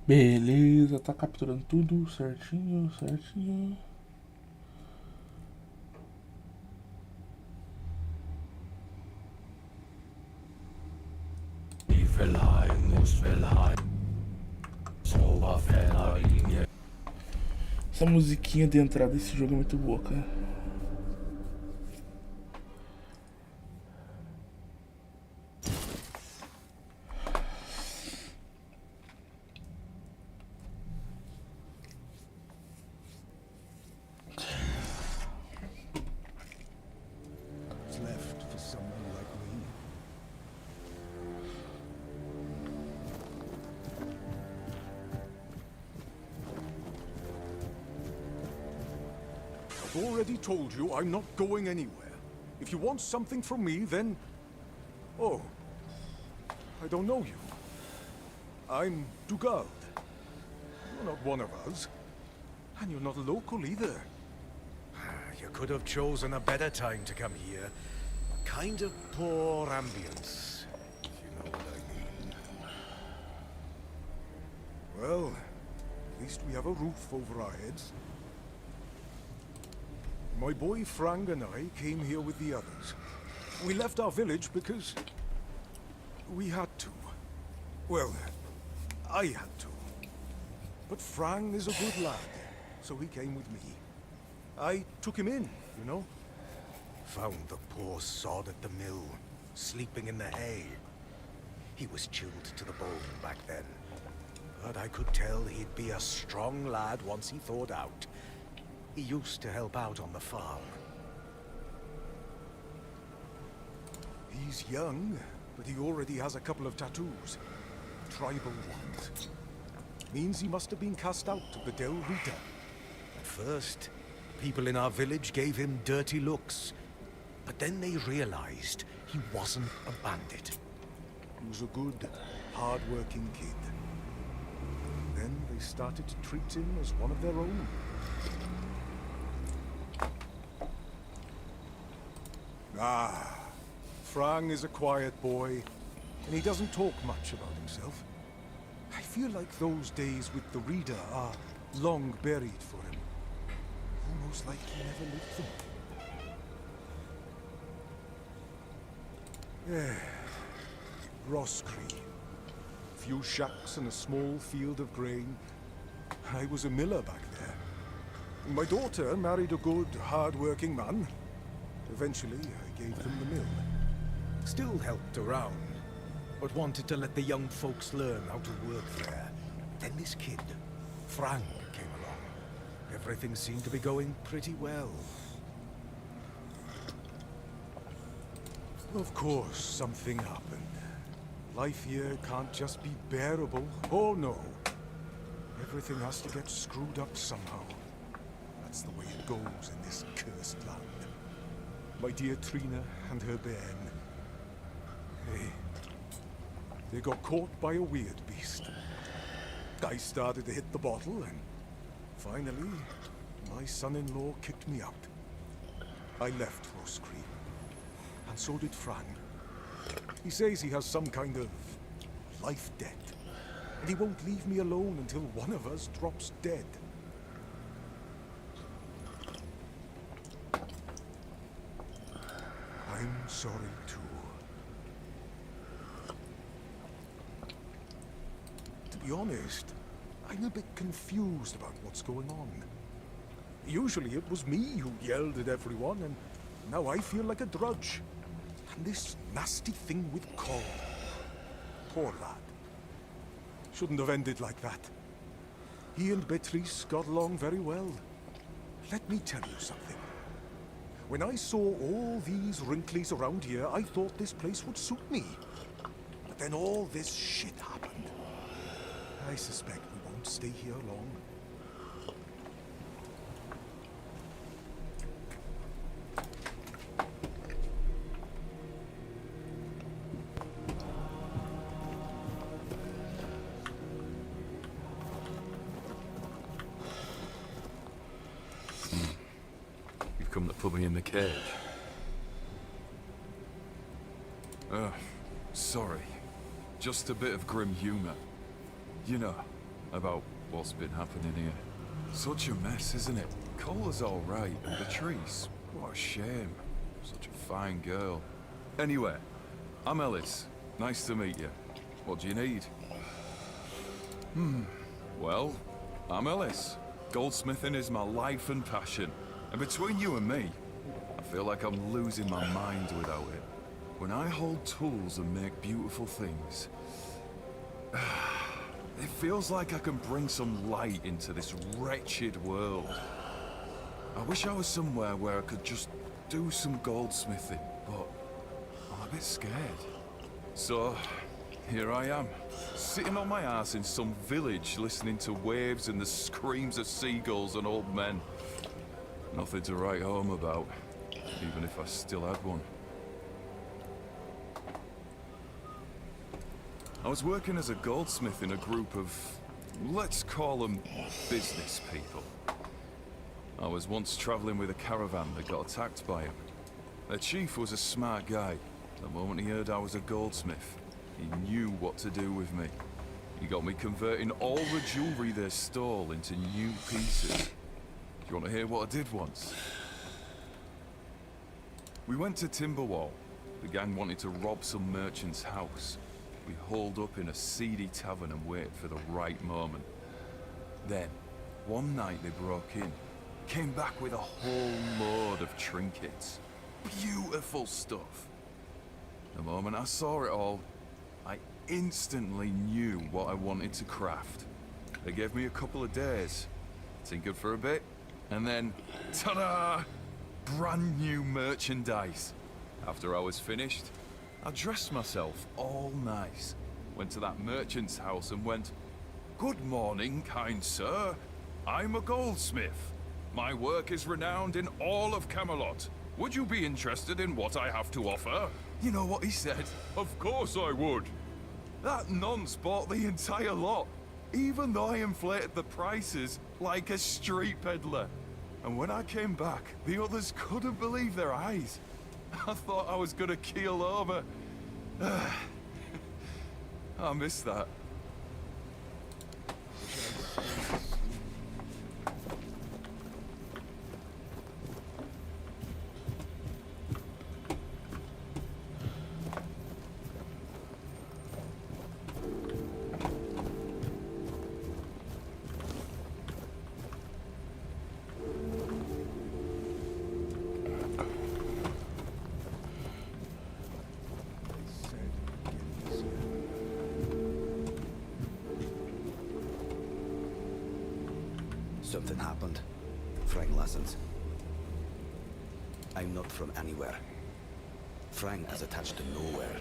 Beleza, tá capturando tudo certinho, certinho. Essa musiquinha de entrada desse jogo é muito boa, cara. Left for someone like me. I've already told you I'm not going anywhere. If you want something from me, then... Oh. I don't know you. I'm Dugald. You're not one of us. And you're not local either. You could have chosen a better time to come here. Kind of poor ambience, if you know what I mean. Well, at least we have a roof over our heads. My boy Frank and I came here with the others. We left our village because... we had to. Well, I had to. But Frank is a good lad, so he came with me. I took him in, you know. Found the poor sod at the mill, sleeping in the hay. He was chilled to the bone back then. But I could tell he'd be a strong lad once he thawed out. He used to help out on the farm. He's young, but he already has a couple of tattoos. Tribal ones. Means he must have been cast out of the Del Rita. At first, people in our village gave him dirty looks. But then they realized he wasn't a bandit. He was a good, hard-working kid. Then they started to treat him as one of their own. Ah, Frank is a quiet boy, and he doesn't talk much about himself. I feel like those days with the reader are long buried for him. Almost like he never lived them. Yeah. Roscree. Few shacks and a small field of grain. I was a miller back there. My daughter married a good, hard-working man. Eventually, I gave them the mill. Still helped around, but wanted to let the young folks learn how to work there. Then this kid, Frank, came along. Everything seemed to be going pretty well. Of course, something happened. Life here can't just be bearable. Oh no. Everything has to get screwed up somehow. That's the way it goes in this cursed land. My dear Trina and her bairn. They got caught by a weird beast. I started to hit the bottle and finally, my son-in-law kicked me out. I left Roscree. And so did Frank. He says he has some kind of life debt. And he won't leave me alone until one of us drops dead. I'm sorry too. To be honest, I'm a bit confused about what's going on. Usually it was me who yelled at everyone, and now I feel like a drudge. And this nasty thing with Cole. Poor lad. Shouldn't have ended like that. He and Beatrice got along very well. Let me tell you something. When I saw all these wrinklies around here, I thought this place would suit me. But then all this shit happened. I suspect we won't stay here long. Come to put me in the cage. Sorry. Just a bit of grim humor. You know, about what's been happening here. Such a mess, isn't it? Cola's all right, and the trees. What a shame. Such a fine girl. Anyway, I'm Ellis. Nice to meet you. What do you need? Well, I'm Ellis. Goldsmithing is my life and passion. And between you and me, I feel like I'm losing my mind without it. When I hold tools and make beautiful things, it feels like I can bring some light into this wretched world. I wish I was somewhere where I could just do some goldsmithing, but I'm a bit scared. So, here I am, sitting on my ass in some village listening to waves and the screams of seagulls and old men. Nothing to write home about, even if I still had one. I was working as a goldsmith in a group of, let's call them business people. I was once traveling with a caravan that got attacked by him. Their chief was a smart guy. The moment he heard I was a goldsmith, he knew what to do with me. He got me converting all the jewelry they stole into new pieces. Do you want to hear what I did once? We went to Timberwall. The gang wanted to rob some merchant's house. We holed up in a seedy tavern and waited for the right moment. Then, one night they broke in. Came back with a whole load of trinkets. Beautiful stuff. The moment I saw it all, I instantly knew what I wanted to craft. They gave me a couple of days. Tinkered for a bit, and then, ta-da! Brand new merchandise. After I was finished, I dressed myself all nice, went to that merchant's house and went, "Good morning, kind sir. I'm a goldsmith. My work is renowned in all of Camelot. Would you be interested in what I have to offer?" You know what he said? Of course I would. That nonce bought the entire lot, even though I inflated the prices like a street peddler. And when I came back, the others couldn't believe their eyes. I thought I was gonna keel over. I miss that. Something happened. Frang listens. I'm not from anywhere. Frang is attached to nowhere.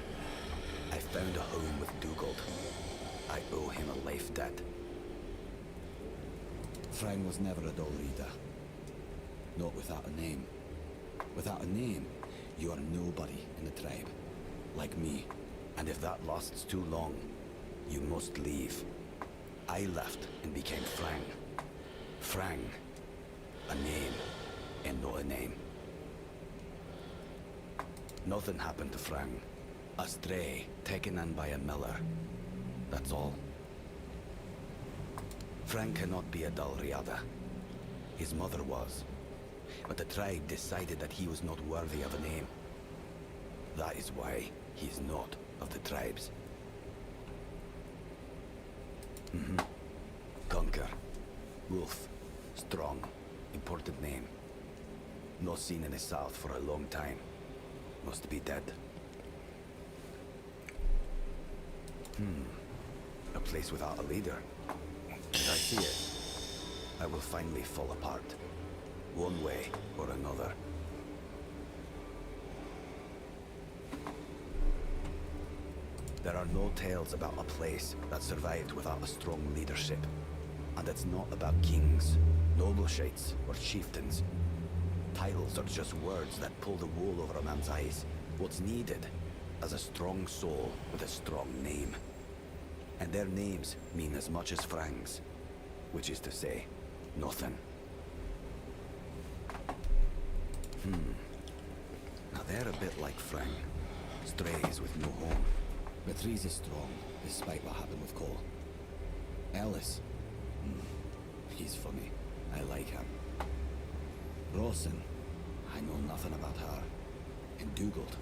I found a home with Dugald. I owe him a life debt. Frang was never a dull reader. Not without a name. Without a name, you are nobody in the tribe. Like me. And if that lasts too long, you must leave. I left and became Frang. Frang. A name, and not a name. Nothing happened to Frang. A stray, taken in by a miller. That's all. Frang cannot be a Dalriada. His mother was. But the tribe decided that he was not worthy of a name. That is why he is not of the tribes. Conquer. Wolf. Strong. Important name. Not seen in the south for a long time. Must be dead. A place without a leader. As I see it, I will finally fall apart. One way or another. There are no tales about a place that survived without a strong leadership. And it's not about kings, nobleshites, or chieftains. Titles are just words that pull the wool over a man's eyes. What's needed is a strong soul with a strong name. And their names mean as much as Frang's, which is to say, nothing. Now they're a bit like Frang, strays with no home. But Reese is strong, despite what happened with Cole. Ellis, She's funny. I like her. Rawson, I know nothing about her. And Dugald,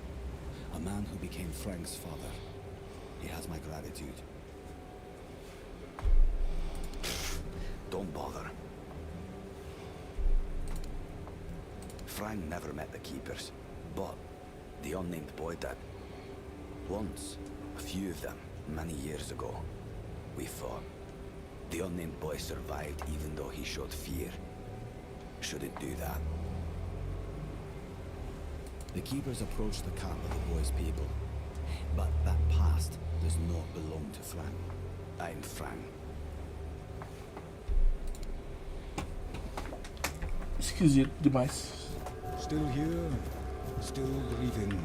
a man who became Frank's father. He has my gratitude. Don't bother. Frank never met the keepers, but the unnamed boy did. Once, a few of them, many years ago, we fought. The unnamed boy survived even though he showed fear. Shouldn't do that. The keepers approached the camp of the boy's people, but that past does not belong to Frank. I'm Frank. Esquisito demais. Still here, still breathing.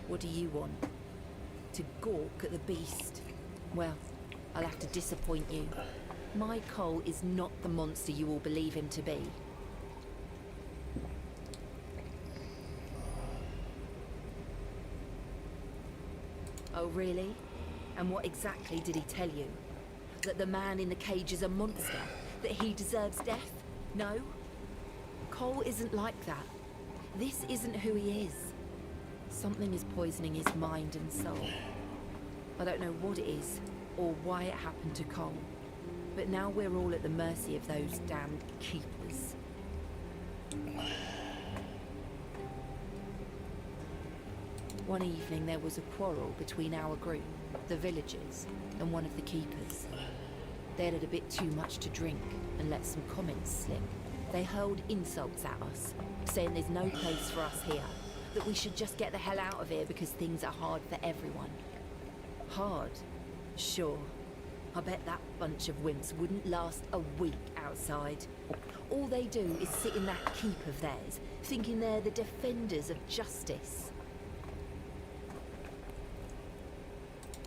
What do you want? To gawk at the beast? Well, I'll have to disappoint you. My Cole is not the monster you all believe him to be. Oh, really? And what exactly did he tell you? That the man in the cage is a monster? That he deserves death? No? Cole isn't like that. This isn't who he is. Something is poisoning his mind and soul. I don't know what it is, or why it happened to Cole. But now we're all at the mercy of those damned keepers. One evening there was a quarrel between our group, the villagers, and one of the keepers. They'd had a bit too much to drink and let some comments slip. They hurled insults at us, saying there's no place for us here, that we should just get the hell out of here because things are hard for everyone. Hard? Sure. I bet that bunch of wimps wouldn't last a week outside. All they do is sit in that keep of theirs, thinking they're the defenders of justice.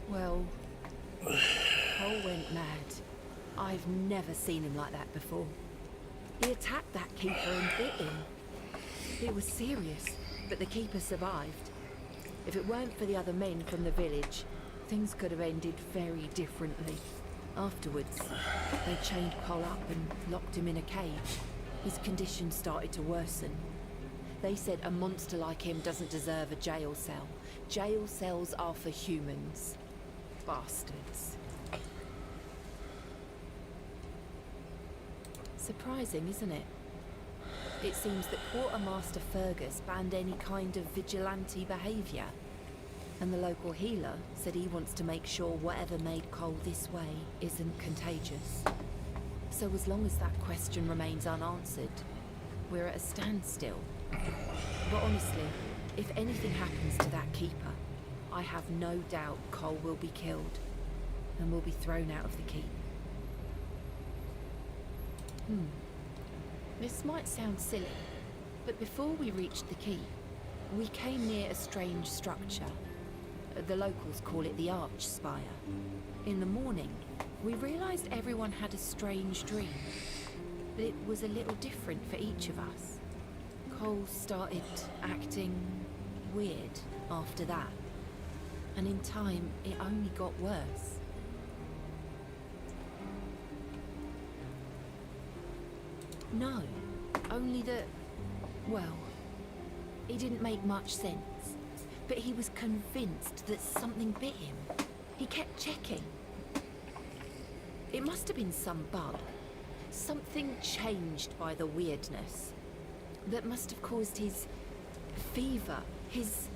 Well, Cole went mad. I've never seen him like that before. He attacked that keeper and bit him. It was serious, but the keeper survived. If it weren't for the other men from the village, things could have ended very differently. Afterwards, they chained Cole up and locked him in a cage. His condition started to worsen. They said a monster like him doesn't deserve a jail cell. Jail cells are for humans. Bastards. Surprising, isn't it? It seems that Quartermaster Fergus banned any kind of vigilante behaviour. And the local healer said he wants to make sure whatever made Cole this way isn't contagious. So as long as that question remains unanswered, we're at a standstill. But honestly, if anything happens to that keeper, I have no doubt Cole will be killed and will be thrown out of the keep. This might sound silly, but before we reached the keep, we came near a strange structure. The locals call it the Arch Spire. In the morning, we realized everyone had a strange dream. But it was a little different for each of us. Cole started acting weird after that. And in time, it only got worse. No, only that, well, it didn't make much sense. But he was convinced that something bit him. He kept checking. It must have been some bug. Something changed by the weirdness. That must have caused his fever, his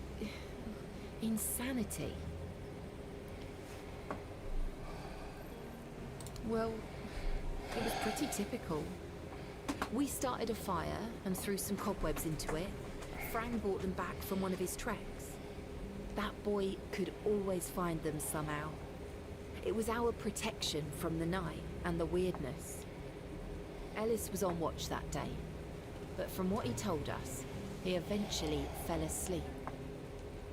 insanity. Well, it was pretty typical. We started a fire and threw some cobwebs into it. Frank brought them back from one of his treks. That boy could always find them somehow. It was our protection from the night and the weirdness. Ellis was on watch that day, but from what he told us, he eventually fell asleep.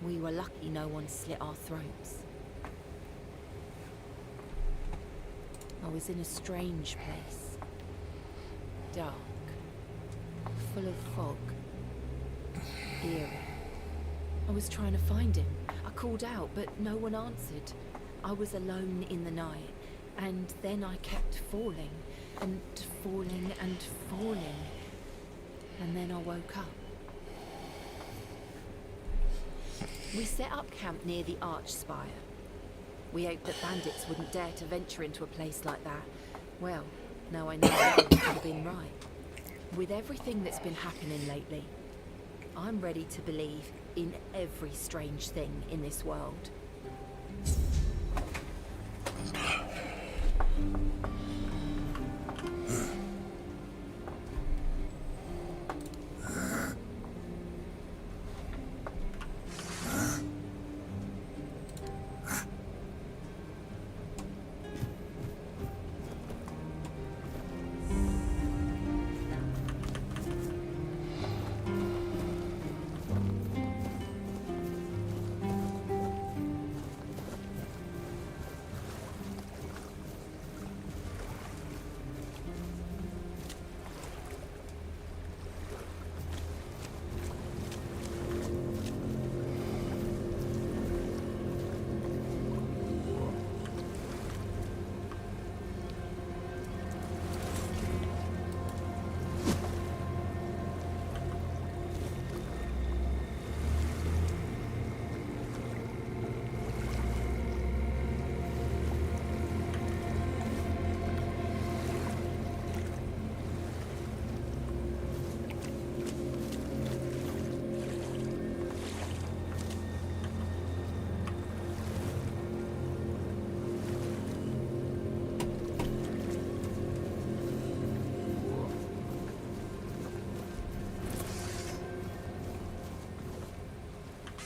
We were lucky no one slit our throats. I was in a strange place. Dark. Full of fog. Eerie. I was trying to find him. I called out, but no one answered. I was alone in the night, and then I kept falling, and falling, and falling. And then I woke up. We set up camp near the arch spire. We hoped that bandits wouldn't dare to venture into a place like that. Well, now I know it could have been right. With everything that's been happening lately, I'm ready to believe in every strange thing in this world.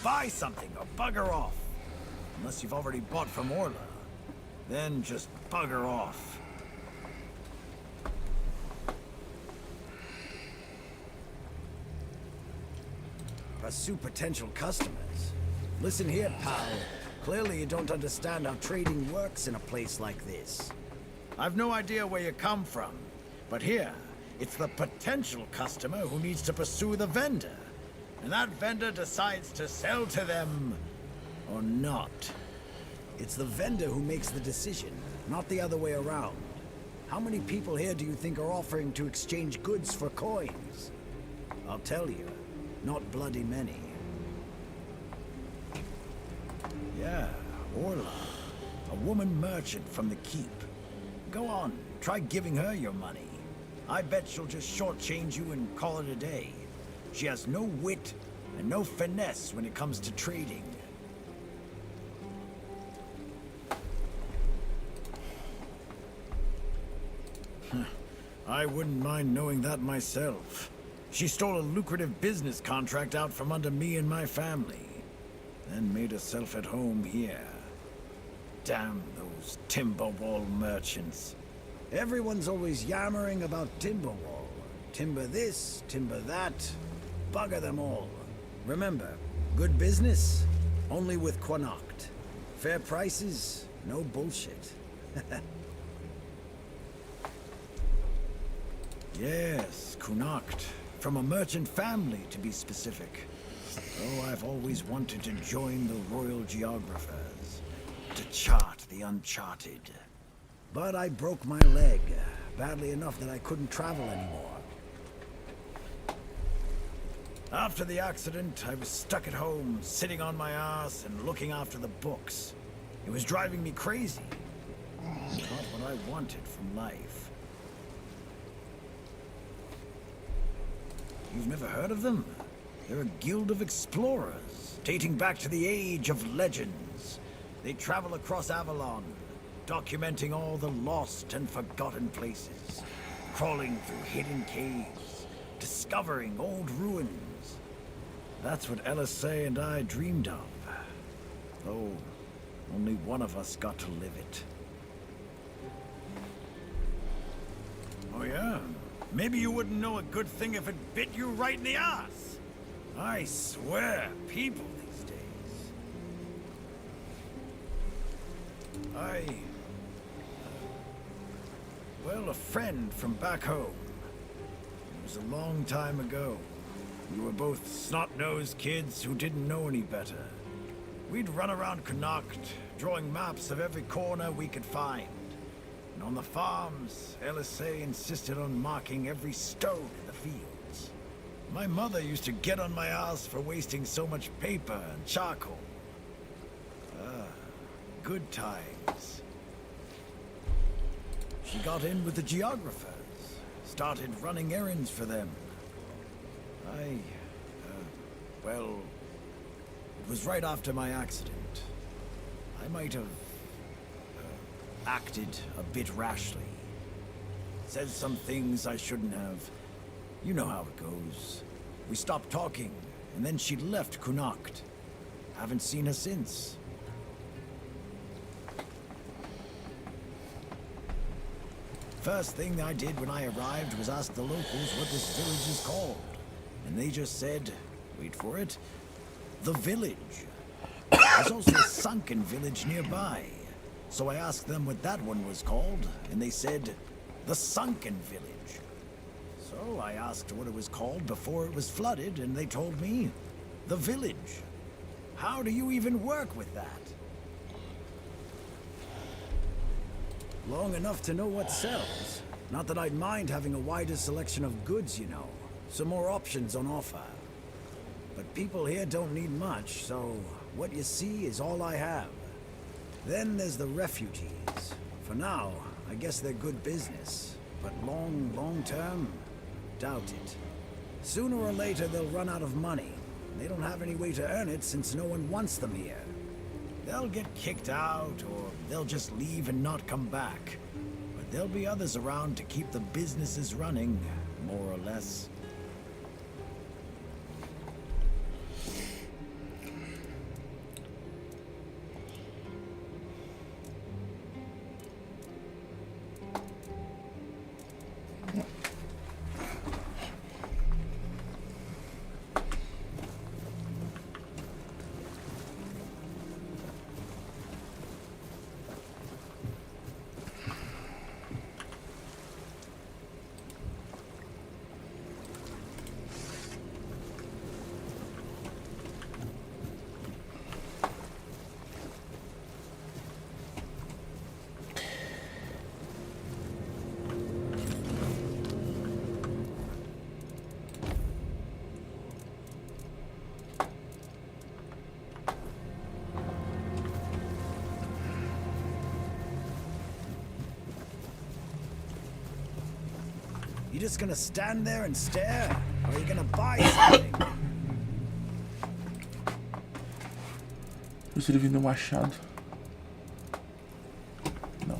Buy something or bugger off. Unless you've already bought from Orla. Then just bugger off. Pursue potential customers. Listen here, pal. Clearly you don't understand how trading works in a place like this. I've no idea where you come from, but here, it's the potential customer who needs to pursue the vendor. And that vendor decides to sell to them, or not. It's the vendor who makes the decision, not the other way around. How many people here do you think are offering to exchange goods for coins? I'll tell you, not bloody many. Yeah, Orla. A woman merchant from the keep. Go on, try giving her your money. I bet she'll just shortchange you and call it a day. She has no wit and no finesse when it comes to trading. I wouldn't mind knowing that myself. She stole a lucrative business contract out from under me and my family, then made herself at home here. Damn those Timberwall merchants. Everyone's always yammering about Timberwall. Timber this, timber that. Bugger them all. Remember, good business, only with Quanacht. Fair prices, no bullshit. Yes, Connacht. From a merchant family, to be specific. So I've always wanted to join the Royal Geographers. To chart the uncharted. But I broke my leg, badly enough that I couldn't travel anymore. After the accident, I was stuck at home, sitting on my ass and looking after the books. It was driving me crazy. Not what I wanted from life. You've never heard of them? They're a guild of explorers, dating back to the age of legends. They travel across Avalon, documenting all the lost and forgotten places, crawling through hidden caves, discovering old ruins. That's what LSA and I dreamed of. Though, only one of us got to live it. Oh yeah? Maybe you wouldn't know a good thing if it bit you right in the ass. I swear, people these days. Well, a friend from back home. It was a long time ago. We were both snot-nosed kids who didn't know any better. We'd run around Connacht, drawing maps of every corner we could find. And on the farms, LSA insisted on marking every stone in the fields. My mother used to get on my ass for wasting so much paper and charcoal. Good times. She got in with the geographers, started running errands for them. Well, it was right after my accident. I might have acted a bit rashly. Said some things I shouldn't have. You know how it goes. We stopped talking, and then she left Connacht. Haven't seen her since. First thing I did when I arrived was ask the locals what this village is called. And they just said, wait for it, the village. There's also a sunken village nearby. So I asked them what that one was called, and they said, the Sunken Village. So I asked what it was called before it was flooded, and they told me, the village. How do you even work with that? Long enough to know what sells. Not that I'd mind having a wider selection of goods, you know. Some more options on offer. But people here don't need much, so what you see is all I have. Then there's the refugees. For now, I guess they're good business. But long term, doubt it. Sooner or later they'll run out of money. They don't have any way to earn it since no one wants them here. They'll get kicked out, or they'll just leave and not come back. But there'll be others around to keep the businesses running, more or less. You just gonna stand there and stare? Or are you gonna buy something? Eu servi meu machado. Não.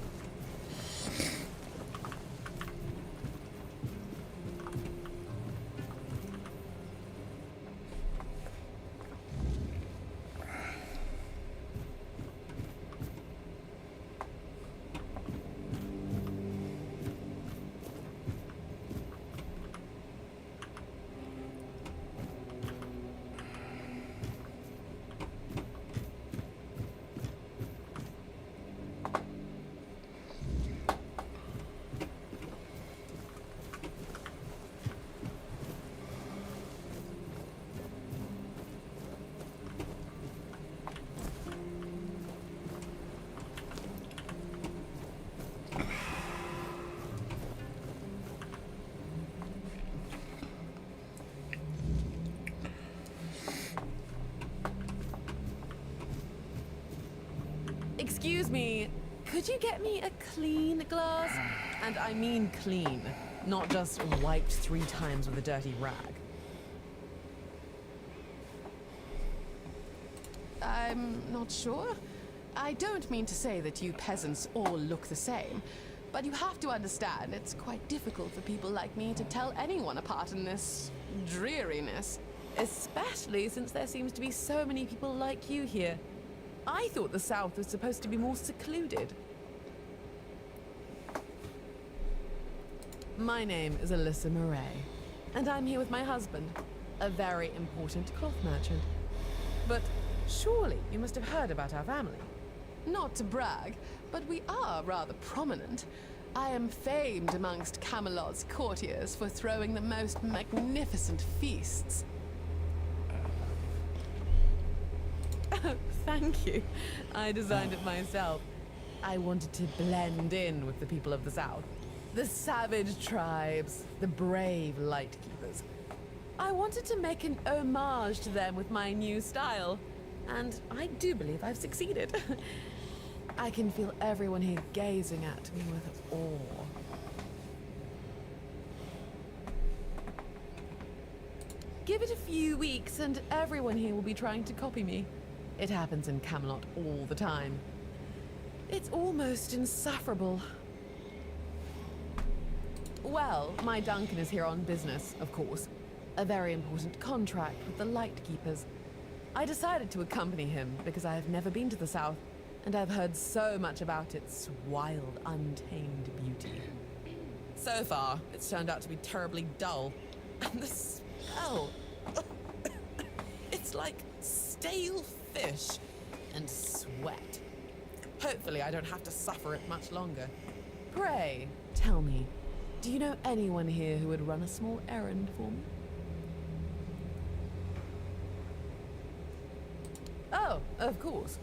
me, could you get me a clean glass? And I mean clean, not just wiped 3 times with a dirty rag. I'm not sure. I don't mean to say that you peasants all look the same, but you have to understand it's quite difficult for people like me to tell anyone apart in this dreariness. Especially since there seems to be so many people like you here. I thought the South was supposed to be more secluded. My name is Alyssa Murray, and I'm here with my husband, a very important cloth merchant. But surely you must have heard about our family. Not to brag, but we are rather prominent. I am famed amongst Camelot's courtiers for throwing the most magnificent feasts. Thank you. I designed it myself. I wanted to blend in with the people of the South. The savage tribes, the brave lightkeepers. I wanted to make an homage to them with my new style. And I do believe I've succeeded. I can feel everyone here gazing at me with awe. Give it a few weeks and everyone here will be trying to copy me. It happens in Camelot all the time. It's almost insufferable. Well, my Duncan is here on business, of course. A very important contract with the Lightkeepers. I decided to accompany him because I have never been to the South, and I've heard so much about its wild, untamed beauty. So far, it's turned out to be terribly dull. And the smell... It's like stale fish and sweat. Hopefully I don't have to suffer it much longer. Pray, tell me, do you know anyone here who would run a small errand for me? Oh, of course.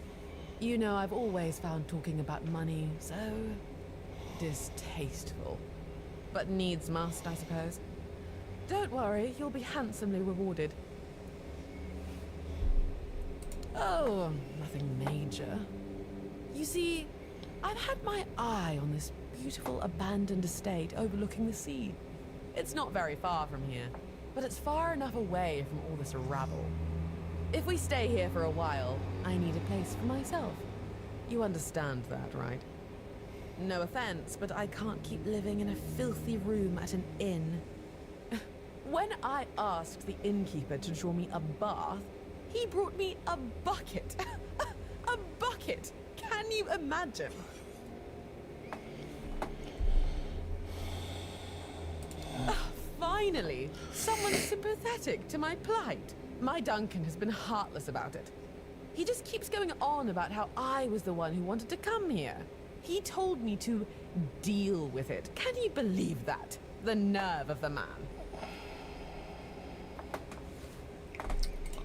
You know, I've always found talking about money so distasteful. But needs must, I suppose. Don't worry, you'll be handsomely rewarded. Oh, nothing major. You see, I've had my eye on this beautiful abandoned estate overlooking the sea. It's not very far from here, but it's far enough away from all this rabble. If we stay here for a while, I need a place for myself. You understand that, right? No offense, but I can't keep living in a filthy room at an inn. When I asked the innkeeper to draw me a bath, he brought me a bucket. A bucket! Can you imagine? Finally, someone sympathetic to my plight. My Duncan has been heartless about it. He just keeps going on about how I was the one who wanted to come here. He told me to deal with it. Can you believe that? The nerve of the man.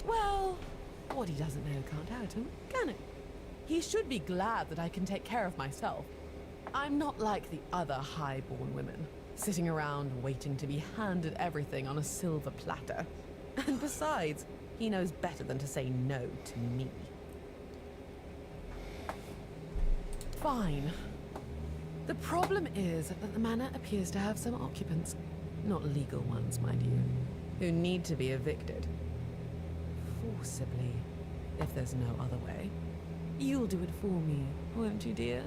Well, what he doesn't know can't hurt him, can it? He should be glad that I can take care of myself. I'm not like the other high-born women, sitting around waiting to be handed everything on a silver platter. And besides, he knows better than to say no to me. Fine. The problem is that the manor appears to have some occupants, not legal ones, mind you, who need to be evicted. Forcibly, if there's no other way. You'll do it for me, won't you, dear?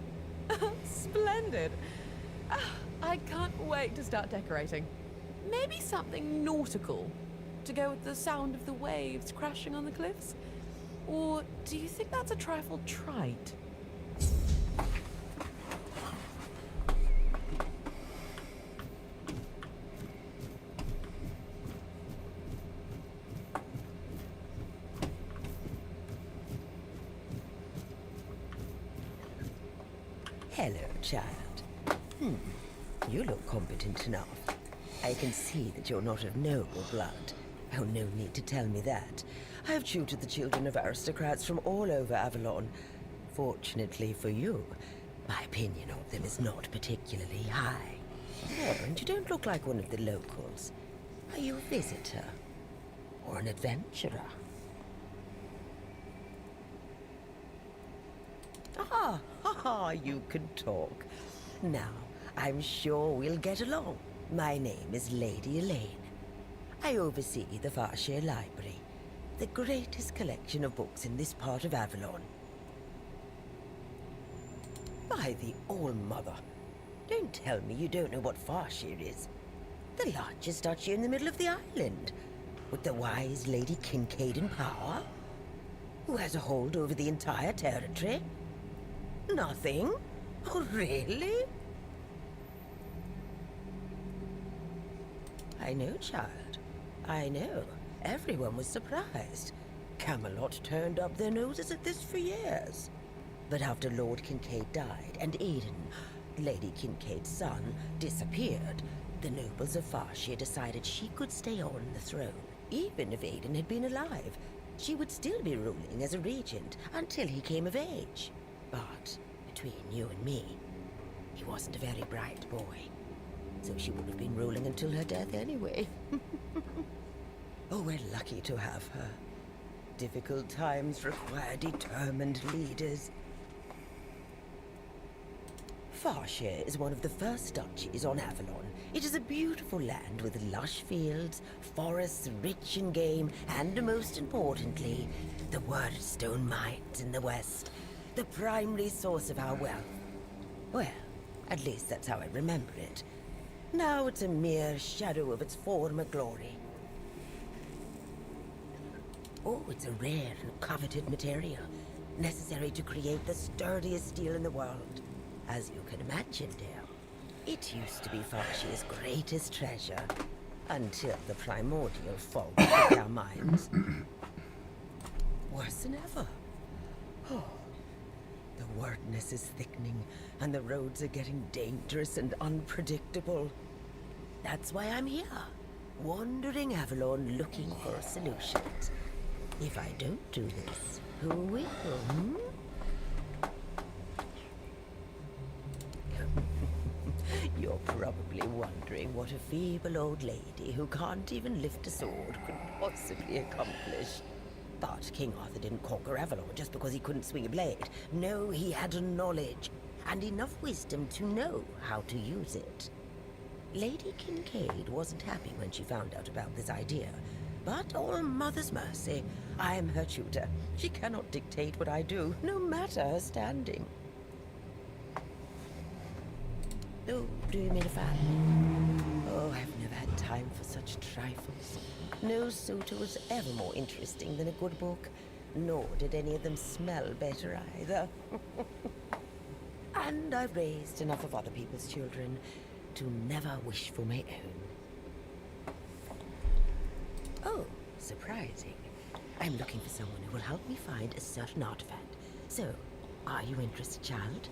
Splendid! I can't wait to start decorating. Maybe something nautical, to go with the sound of the waves crashing on the cliffs? Or do you think that's a trifle trite? Hello, child. You look competent enough. I can see that you're not of noble blood. Oh, no need to tell me that. I've tutored the children of aristocrats from all over Avalon. Fortunately for you, my opinion of them is not particularly high. Oh, and you don't look like one of the locals. Are you a visitor? Or an adventurer? Ah, Ah, you can talk. Now, I'm sure we'll get along. My name is Lady Elaine. I oversee the Farshire Library, the greatest collection of books in this part of Avalon. By the All-Mother, don't tell me you don't know what Farshire is. The largest duchy in the middle of the island, with the wise Lady Kincaid in power, who has a hold over the entire territory. Nothing? Oh, really? I know, child. I know. Everyone was surprised. Camelot turned up their noses at this for years. But after Lord Kincaid died and Aidan, Lady Kincaid's son, disappeared, the nobles of Farshire decided she could stay on the throne. Even if Aidan had been alive, she would still be ruling as a regent until he came of age. But between you and me, he wasn't a very bright boy. So she would have been ruling until her death anyway. Oh, we're lucky to have her. Difficult times require determined leaders. Farshire is one of the first duchies on Avalon. It is a beautiful land with lush fields, forests rich in game, and most importantly, the Wordstone mines in the west, the primary source of our wealth. Well, at least that's how I remember it. Now it's a mere shadow of its former glory. Oh, it's a rare and coveted material, necessary to create the sturdiest steel in the world. As you can imagine, Dale, it used to be Farshire's greatest treasure, until the primordial fog took our minds. Worse than ever. Oh, the wordness is thickening, and the roads are getting dangerous and unpredictable. That's why I'm here, wandering Avalon looking for solutions. If I don't do this, who will? Hmm? You're probably wondering what a feeble old lady who can't even lift a sword could possibly accomplish. But King Arthur didn't conquer Avalon just because he couldn't swing a blade. No, he had knowledge, and enough wisdom to know how to use it. Lady Kincaid wasn't happy when she found out about this idea. But all Mother's mercy, I am her tutor. She cannot dictate what I do, no matter her standing. Oh, do you mean a fan? Oh, I've never had time for such trifles. No suitor was ever more interesting than a good book, nor did any of them smell better either. And I've raised enough of other people's children to never wish for my own. Oh, surprising. I'm looking for someone who will help me find a certain artifact. So, are you interested, child?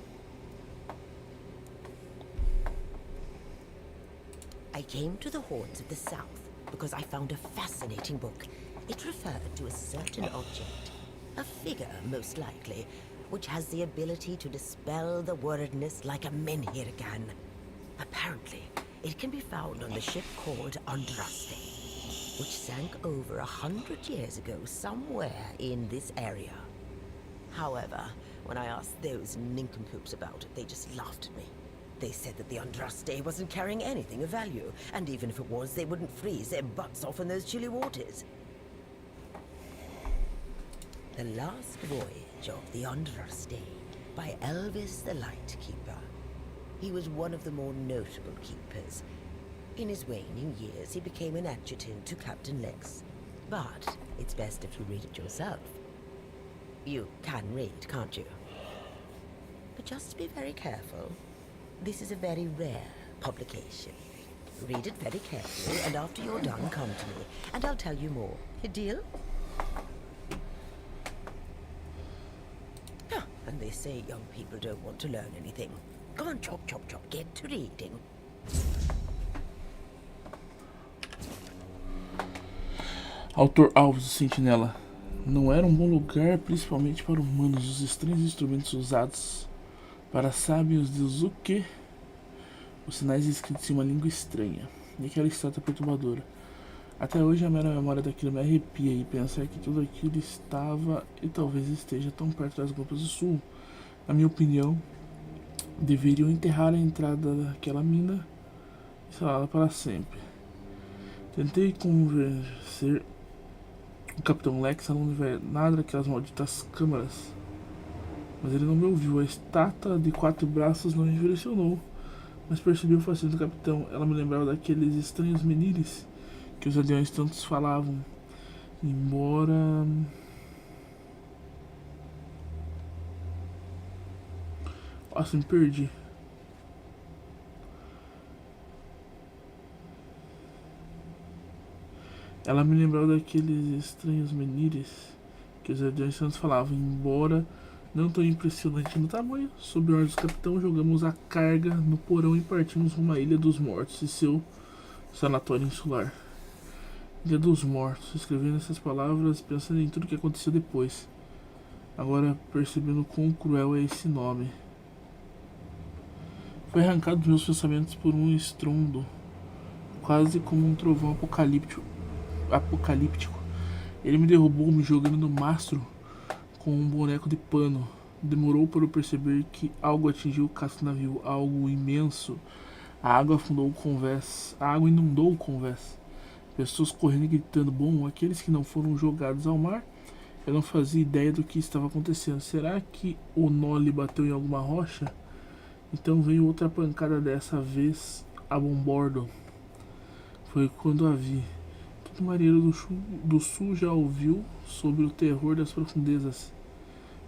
I came to the Horns of the South because I found a fascinating book. It referred to a certain object, a figure most likely, which has the ability to dispel the wordness like a menhir can. Apparently, it can be found on the ship called Andraste, which sank over 100 years ago somewhere in this area. However, when I asked those nincompoops about it, they just laughed at me. They said that the Andraste wasn't carrying anything of value, and even if it was, they wouldn't freeze their butts off in those chilly waters. The Last Voyage of the Andraste by Elvis the Lightkeeper. He was one of the more notable keepers. In his waning years, he became an adjutant to Captain Lex. But it's best if you read it yourself. You can read, can't you? But just be very careful. This is a very rare publication. Read it very carefully, and after you're done, come to me, and I'll tell you more. A deal? Ah, and they say young people don't want to learn anything. Come on, chop, chop, chop, get to reading. Autor Alves, Sentinela. Não era um bom lugar, principalmente para humanos, os estranhos instrumentos usados para sabem os deuses o quê? Os sinais escritos em uma língua estranha. E aquela estátua perturbadora. Até hoje a mera memória daquilo me arrepia e pensar que tudo aquilo estava e talvez esteja tão perto das Gopas do Sul. Na minha opinião, Deveriam enterrar a entrada daquela mina e selá-la para sempre. Tentei convencer o Capitão Lex a não levar nada daquelas malditas câmaras, mas ele não me ouviu. A estátua de 4 braços não envelheceu, mas percebi o fascínio do capitão. Ela me lembrava daqueles estranhos menires que os aldeões tantos falavam. Embora... Nossa, me perdi. Ela me lembrava daqueles estranhos menires que os aldeões tantos falavam. Embora não tão impressionante no tamanho, sob ordens do capitão, jogamos a carga no porão e partimos rumo à Ilha dos Mortos e seu sanatório insular. Ilha dos Mortos, escrevendo essas palavras, pensando em tudo que aconteceu depois. Agora percebendo quão cruel é esse nome. Foi arrancado dos meus pensamentos por um estrondo, quase como um trovão apocalíptico. Ele me derrubou, me jogando no mastro com um boneco de pano. Demorou para eu perceber que algo atingiu o casco do navio, algo imenso. A água afundou o convés. A água inundou o convés. Pessoas correndo e gritando. Bom, aqueles que não foram jogados ao mar, eu não fazia ideia do que estava acontecendo. Será que o nó lhe bateu em alguma rocha? Então veio outra pancada, dessa vez a bombordo. Foi quando a vi. Todo marinheiro do sul já ouviu sobre o terror das profundezas.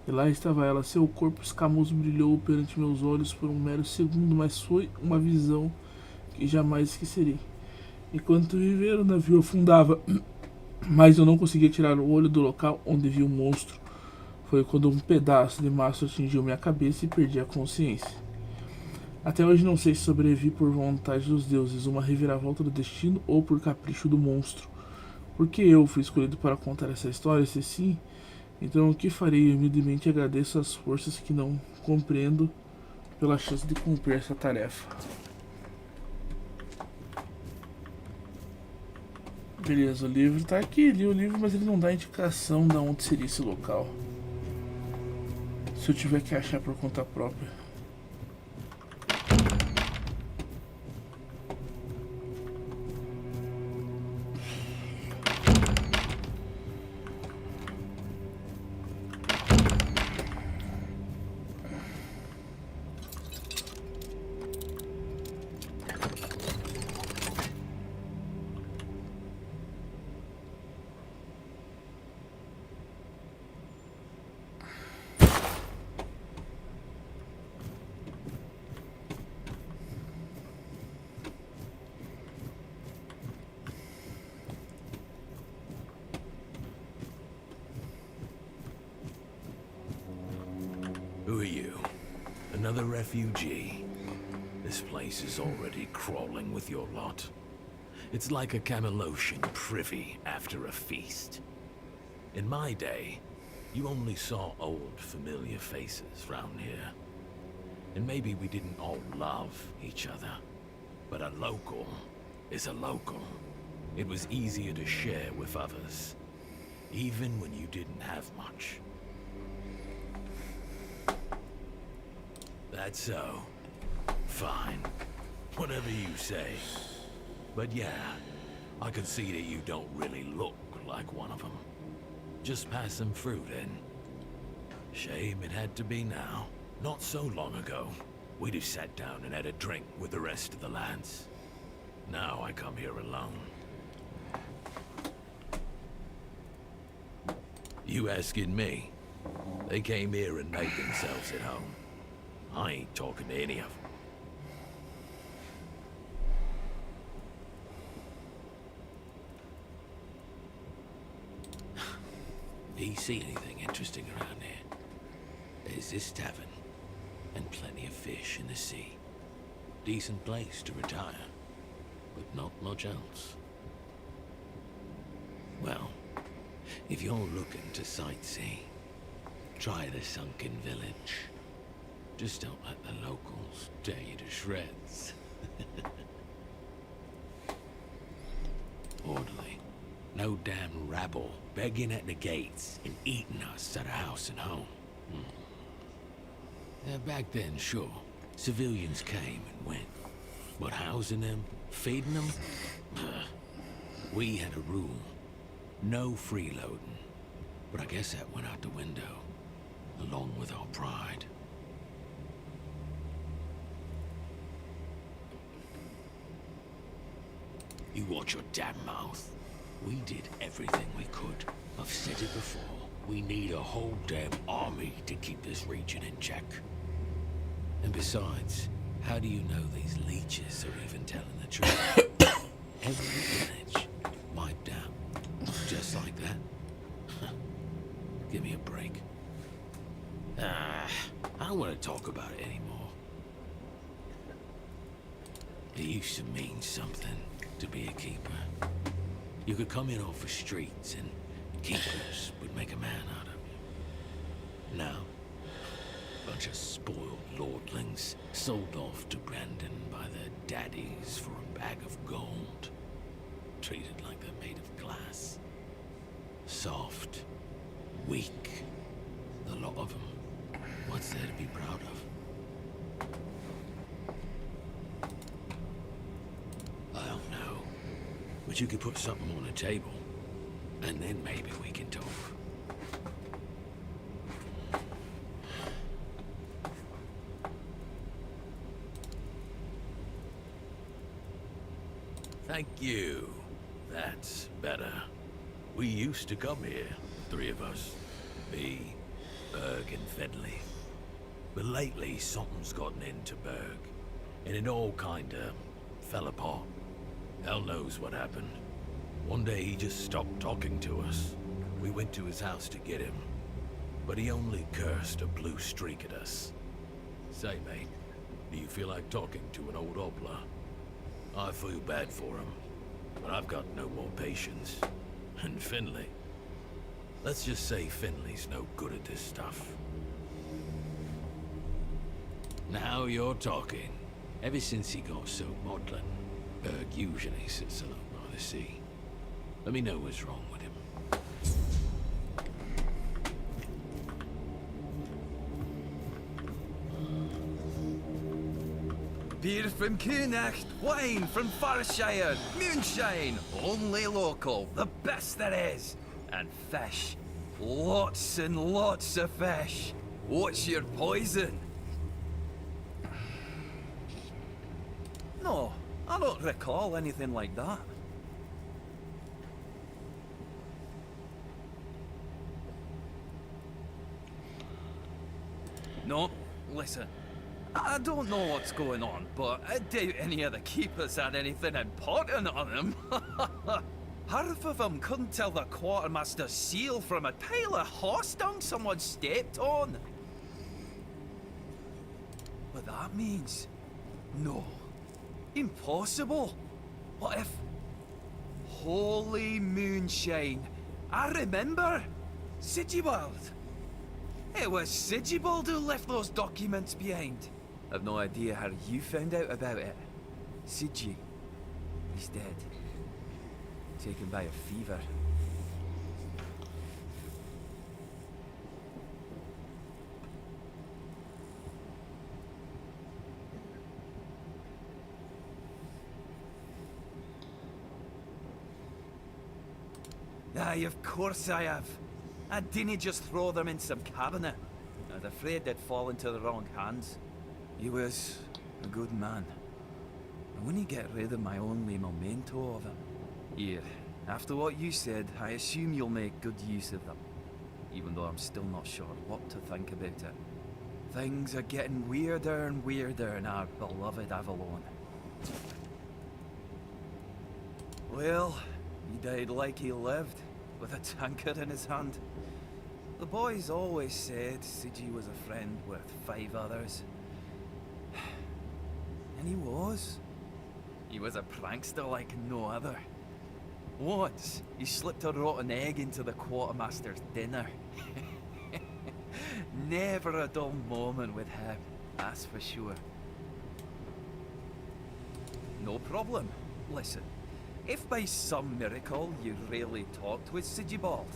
E lá estava ela. Seu corpo escamoso brilhou perante meus olhos por um mero segundo, mas foi uma visão que jamais esquecerei. Enquanto viver, o navio afundava, mas eu não conseguia tirar o olho do local onde vi o monstro. Foi quando um pedaço de mastro atingiu minha cabeça e perdi a consciência. Até hoje não sei se sobrevivi por vontade dos deuses, uma reviravolta do destino ou por capricho do monstro. Por que eu fui escolhido para contar essa história? Se sim, então o que farei? Eu humildemente agradeço as forças que não compreendo pela chance de cumprir essa tarefa. Beleza, o livro tá aqui, li o livro, mas ele não dá indicação de onde seria esse local. Se eu tiver que achar por conta própria. Who are you? Another refugee? This place is already crawling with your lot. It's like a Camelosian privy after a feast. In my day, you only saw old, familiar faces round here. And maybe we didn't all love each other. But a local is a local. It was easier to share with others, even when you didn't have much. That's so. Fine. Whatever you say. But yeah, I can see that you don't really look like one of them. Just pass them through then. Shame it had to be now. Not so long ago, we'd have sat down and had a drink with the rest of the lads. Now I come here alone. You asking me? They came here and made themselves at home. I ain't talking to any of them. Do you see anything interesting around here? There's this tavern, and plenty of fish in the sea. Decent place to retire, but not much else. Well, if you're looking to sightsee, try the sunken village. Just don't let the locals tear you to shreds. Orderly. No damn rabble begging at the gates and eating us at a house and home. Yeah, back then, sure. Civilians came and went. But housing them, feeding them, we had a rule. No freeloading. But I guess that went out the window, along with our pride. You watch your damn mouth. We did everything we could. I've said it before. We need a whole damn army to keep this region in check. And besides, how do you know these leeches are even telling the truth? Every village wiped out. Just like that. Give me a break. I don't want to talk about it anymore. It used to mean something to be a keeper. You could come in off the streets and keepers would make a man out of you. Now, bunch of spoiled lordlings sold off to Brandon by their daddies for a bag of gold. Treated like they're made of glass. Soft. Weak. The lot of them. What's there to be proud of? I don't know. But you could put something on the table, and then maybe we can talk. Thank you. That's better. We used to come here, three of us. Me, Berg, and Fedley. But lately, something's gotten into Berg, and it all kinda fell apart. Hell knows what happened. One day he just stopped talking to us. We went to his house to get him, but he only cursed a blue streak at us. Say, mate, do you feel like talking to an old obla? I feel bad for him, but I've got no more patience. And Finley? Let's just say Finley's no good at this stuff. Now you're talking. Ever since he got so maudlin, Berg usually sits alone by the sea. Let me know what's wrong with him. Beer from Kunacht, wine from Farshire, moonshine, only local, the best there is. And fish, lots and lots of fish. What's your poison? No, I don't recall anything like that. No, listen. I don't know what's going on, but I doubt any of the keepers had anything important on them. Half of them couldn't tell the quartermaster's seal from a pile of horse dung someone stepped on. But that means... no. Impossible. What if... holy moonshine. I remember. Sigibald. It was Sigibald who left those documents behind. I've no idea how you found out about it. Sigi. He's dead. Taken by a fever. Aye, of course I have. I didn't just throw them in some cabinet. I was afraid they'd fall into the wrong hands. He was a good man. I wouldn't get rid of my only memento of him. Here, after what you said, I assume you'll make good use of them. Even though I'm still not sure what to think about it. Things are getting weirder and weirder in our beloved Avalon. Well, he died like he lived, with a tankard in his hand. The boys always said Sigi was a friend worth 5 others. And he was. He was a prankster like no other. Once, he slipped a rotten egg into the quartermaster's dinner. Never a dull moment with him, that's for sure. No problem. Listen, if by some miracle you really talked with Sigibald,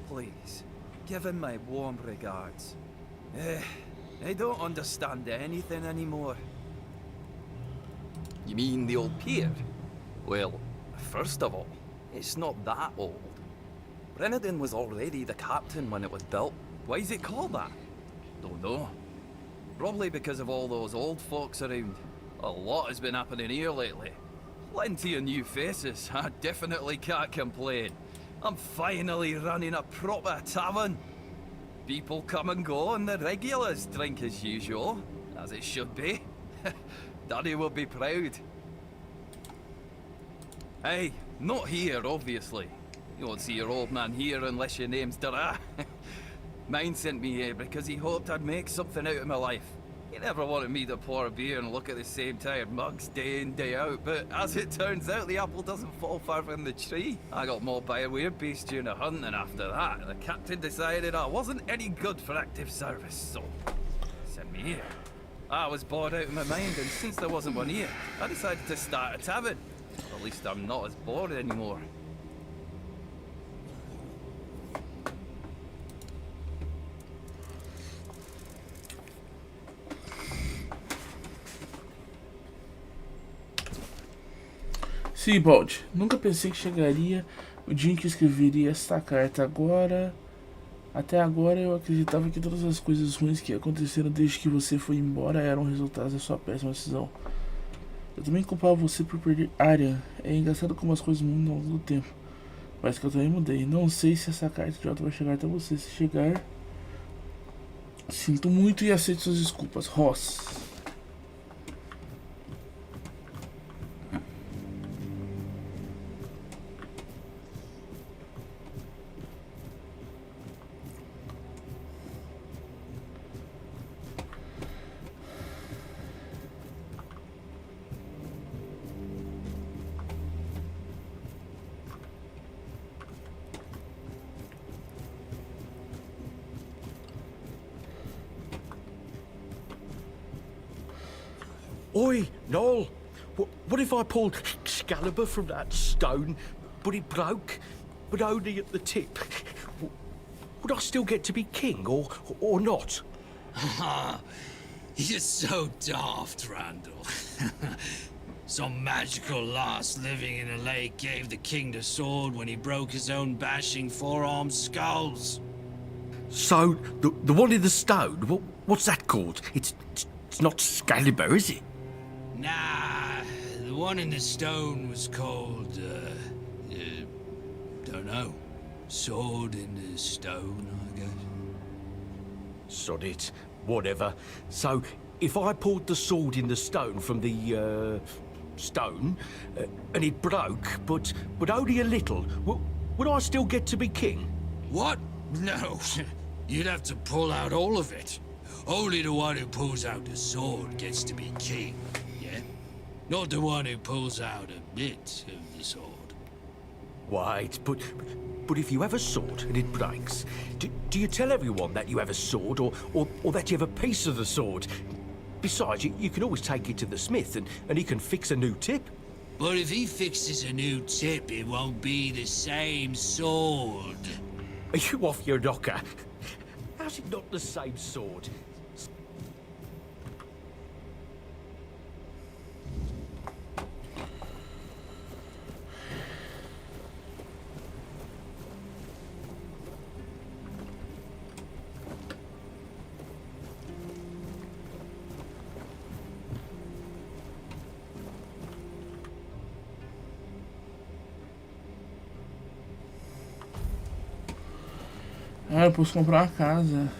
please, give him my warm regards. I don't understand anything anymore. You mean the old pier? Well, first of all, it's not that old. Brennan was already the captain when it was built. Why is it called that? Don't know. Probably because of all those old folks around. A lot has been happening here lately. Plenty of new faces. I definitely can't complain. I'm finally running a proper tavern. People come and go and the regulars drink as usual, as it should be. Daddy will be proud. Hey, not here, obviously. You won't see your old man here unless your name's Dara. Mine sent me here because he hoped I'd make something out of my life. He never wanted me to pour a beer and look at the same tired mugs day in, day out, but as it turns out, the apple doesn't fall far from the tree. I got mauled by a weird beast during a hunt, and after that, the captain decided I wasn't any good for active service, so sent me here. I was bored out of my mind, and since there wasn't one here, I decided to start a tavern. At least I'm not as bored anymore. Sim, Bald. Nunca pensei que chegaria o dia em que escreveria esta carta. Até agora eu acreditava que todas as coisas ruins que aconteceram desde que você foi embora eram resultados da sua péssima decisão. Eu também culpava você por perder Arya. É engraçado como as coisas mudam ao longo do tempo. Mas que eu também mudei. Não sei se essa carta de volta vai chegar até você. Se chegar, sinto muito e aceito suas desculpas. Ross. Oi, Noel. What if I pulled Excalibur from that stone, but it broke, but only at the tip? Would I still get to be king, or not? You're so daft, Randall. Some magical lass living in a lake gave the king the sword when he broke his own bashing four-armed skulls. So, the one in the stone, what's that called? It's not Excalibur, is it? Nah, the one in the stone was called, don't know. Sword in the stone, I guess. Sod it. Whatever. So, if I pulled the sword in the stone from the, stone, and it broke, but only a little, would I still get to be king? What? No. You'd have to pull out all of it. Only the one who pulls out the sword gets to be king, yeah? Not the one who pulls out a bit of the sword. Wait, but if you have a sword and it breaks, do you tell everyone that you have a sword, or that you have a piece of the sword? Besides, you can always take it to the smith and he can fix a new tip. But if he fixes a new tip, it won't be the same sword. Are you off your knocker? How's it not the same sword? Ah, eu posso comprar uma casa.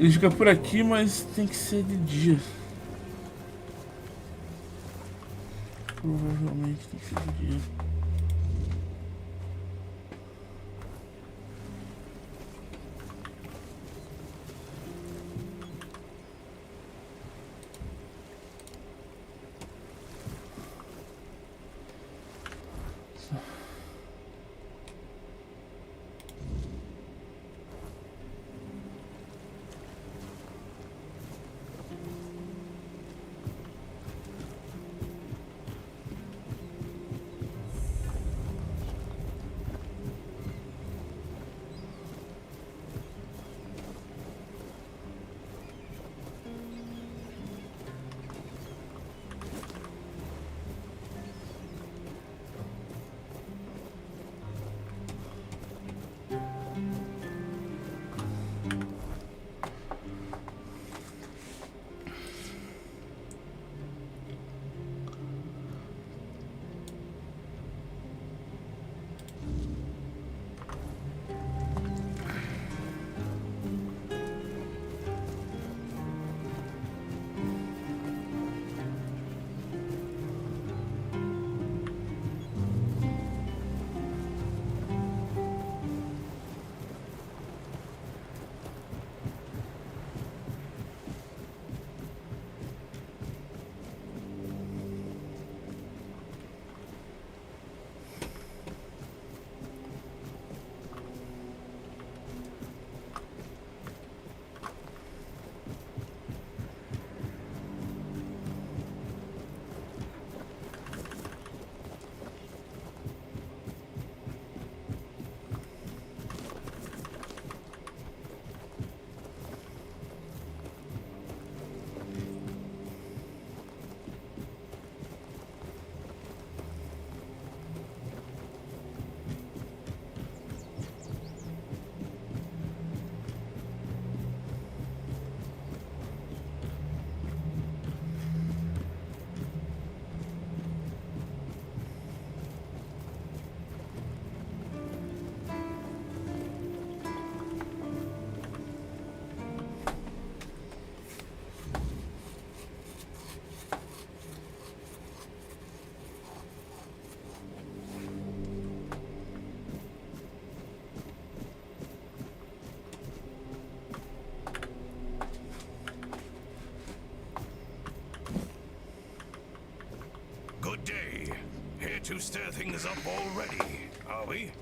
Ele fica por aqui, mas tem que ser de dia. Provavelmente tem que ser de dia. Good day. Here to stir things up already, are we?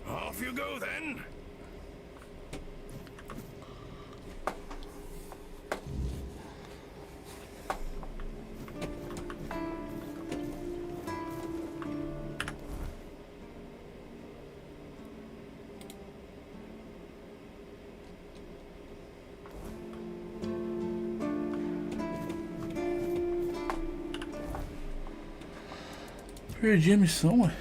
Off you go then. Perdi a missão, ué.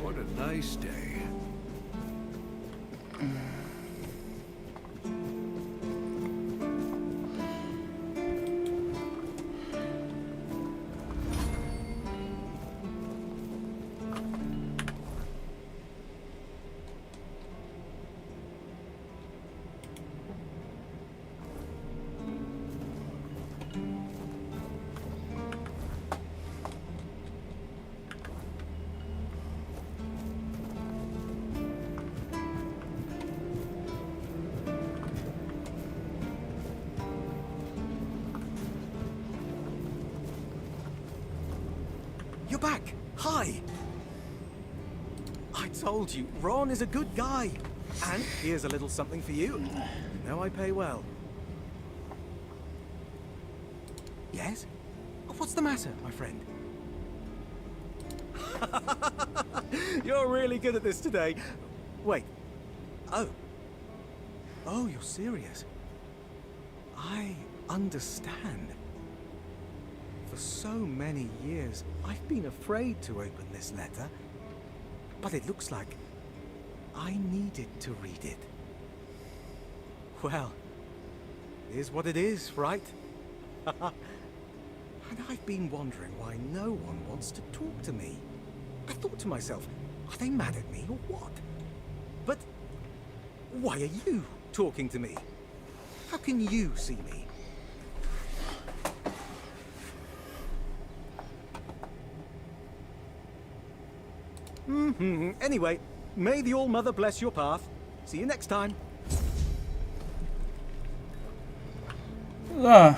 What a nice day. You're back! Hi! I told you, Ron is a good guy. And here's a little something for you. You know I pay well. Yes? What's the matter, my friend? You're really good at this today. Wait. Oh. Oh, you're serious? I understand. For so many years, I've been afraid to open this letter. But it looks like I needed to read it. Well, here's what it is, right? And I've been wondering why no one wants to talk to me. I thought to myself, are they mad at me or what? But why are you talking to me? How can you see me? Anyway, may the All-Mother bless your path. See you next time. Ah.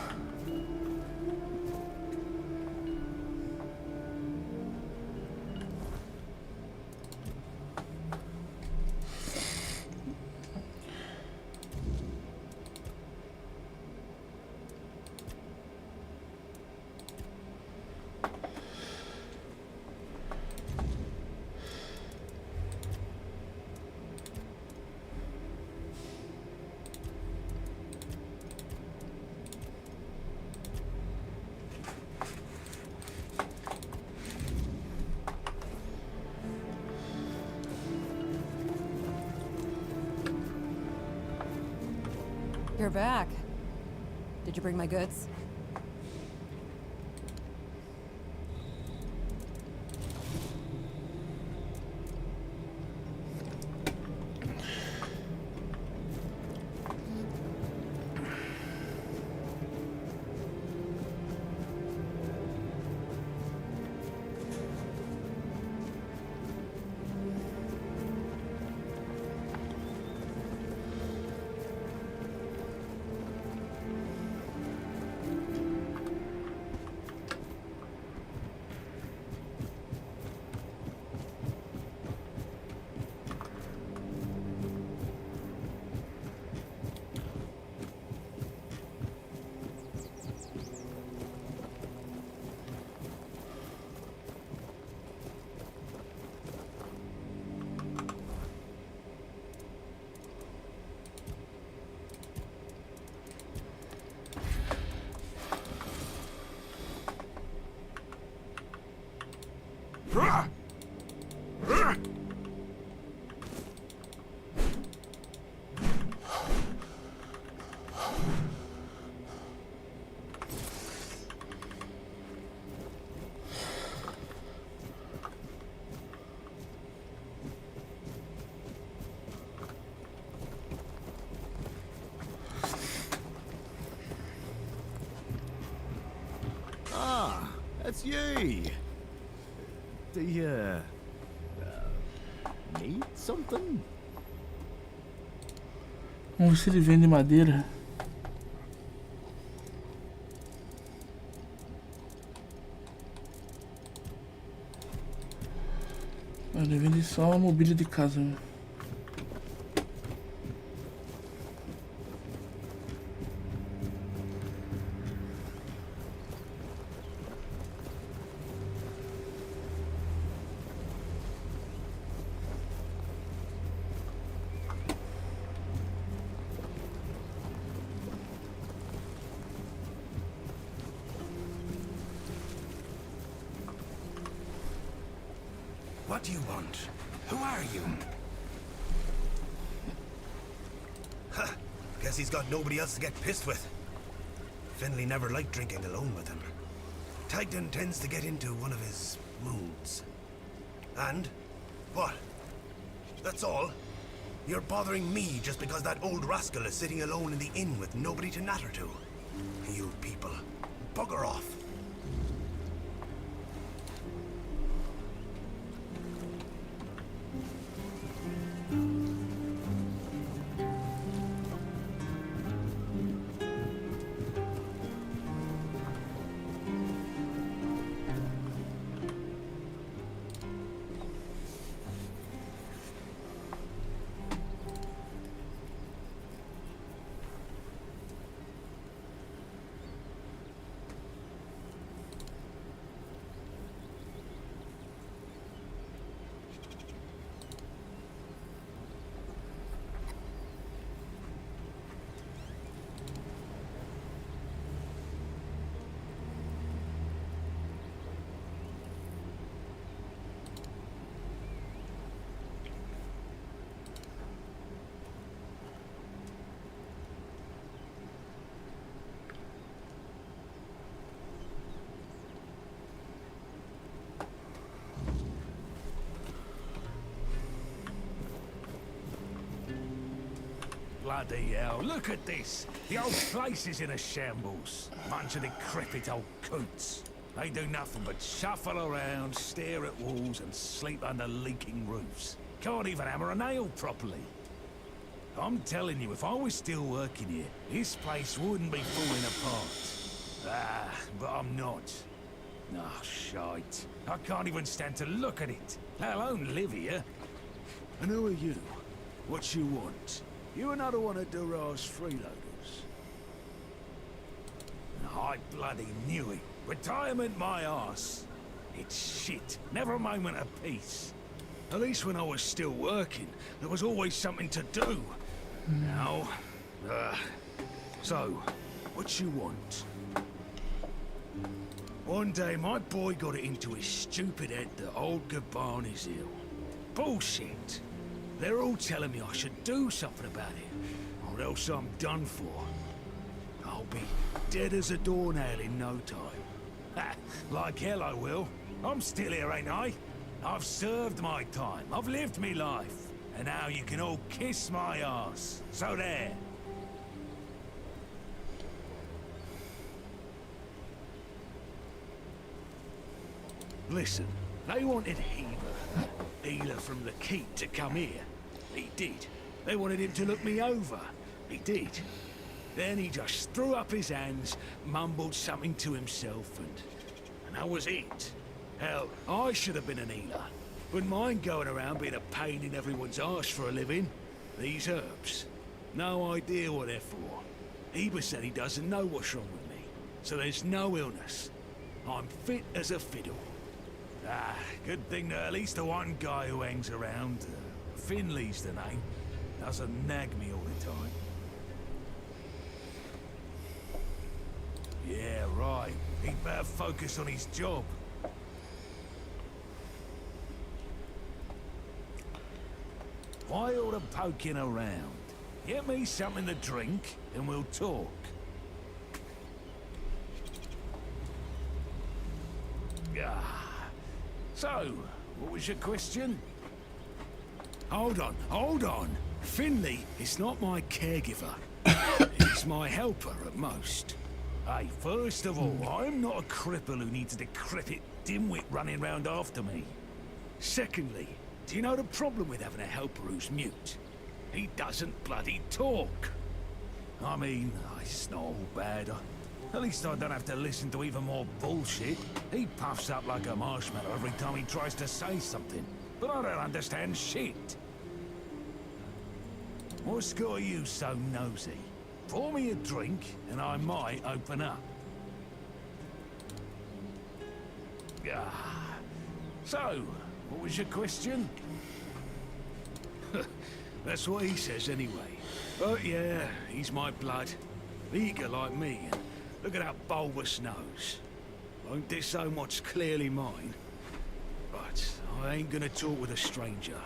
You're back. Did you bring my goods? That's you. Do you need something? Vamos ver se ele vende madeira. Ele vende só a mobília de casa. What do you want? Who are you? Huh. Guess he's got nobody else to get pissed with. Finley never liked drinking alone with him. Tigden tends to get into one of his moods. And? What? That's all? You're bothering me just because that old rascal is sitting alone in the inn with nobody to natter to. You people. Bugger off. bloody hell, look at this. The whole place is in a shambles. Bunch of decrepit old coots. They do nothing but shuffle around, stare at walls, and sleep under leaking roofs. Can't even hammer a nail properly. I'm telling you, if I was still working here, this place wouldn't be falling apart. But I'm not. Oh, shite. I can't even stand to look at it, let alone live here. And who are you? What you want? You another one of Durar's freeloaders? I bloody knew it. Retirement my arse. It's shit. Never a moment of peace. At least when I was still working, there was always something to do. Now, so, what you want? One day my boy got it into his stupid head that old Gaban is ill. Bullshit. They're all telling me I should do something about it, or else I'm done for. I'll be dead as a doornail in no time. Ha! Like hell I will. I'm still here, ain't I? I've served my time. I've lived me life. And now you can all kiss my arse. So there. Listen, they wanted Healer from the keep to come here. He did. They wanted him to look me over. He did. Then he just threw up his hands, mumbled something to himself, and that was it. Hell, I should have been an healer. Wouldn't mind going around being a pain in everyone's arse for a living. These herbs. No idea what they're for. Eva said he doesn't know what's wrong with me, so there's no illness. I'm fit as a fiddle. Good thing that at least the one guy who hangs around, Finley's the name, doesn't nag me all the time. Yeah, right. He'd better focus on his job. Why all the poking around? Get me something to drink, and we'll talk. So, what was your question? Hold on. Finley is not my caregiver. He's my helper at most. Hey, first of all, I'm not a cripple who needs a decrepit dimwit running round after me. Secondly, do you know the problem with having a helper who's mute? He doesn't bloody talk. I mean, it's not all bad. At least I don't have to listen to even more bullshit. He puffs up like a marshmallow every time he tries to say something. But I don't understand shit. What's got you so nosy? Pour me a drink, and I might open up. So, what was your question? That's what he says anyway. But yeah, he's my blood. Eager like me, and look at that bulbous nose. Won't disown what's clearly mine. But I ain't gonna talk with a stranger.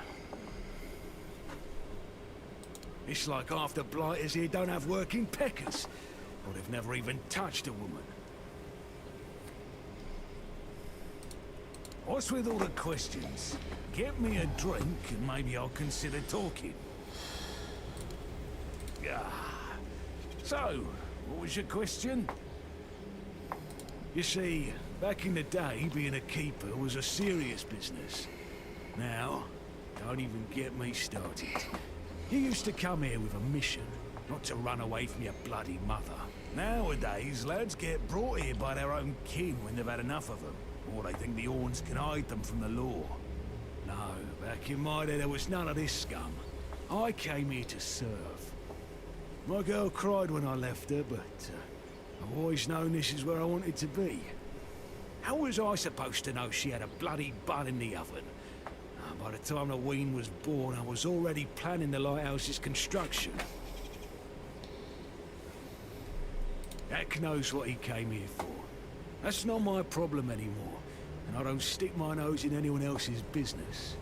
It's like half the blighters here don't have working peckers, or they've never even touched a woman. What's with all the questions? Get me a drink and maybe I'll consider talking. So, what was your question? You see, back in the day, being a keeper was a serious business. Now, don't even get me started. You used to come here with a mission, not to run away from your bloody mother. Nowadays, lads get brought here by their own kin when they've had enough of them, or they think the Orns can hide them from the law. No, back in my day there was none of this scum. I came here to serve. My girl cried when I left her, but I've always known this is where I wanted to be. How was I supposed to know she had a bloody bun in the oven? By the time the wean was born, I was already planning the lighthouse's construction. Heck knows what he came here for. That's not my problem anymore, and I don't stick my nose in anyone else's business.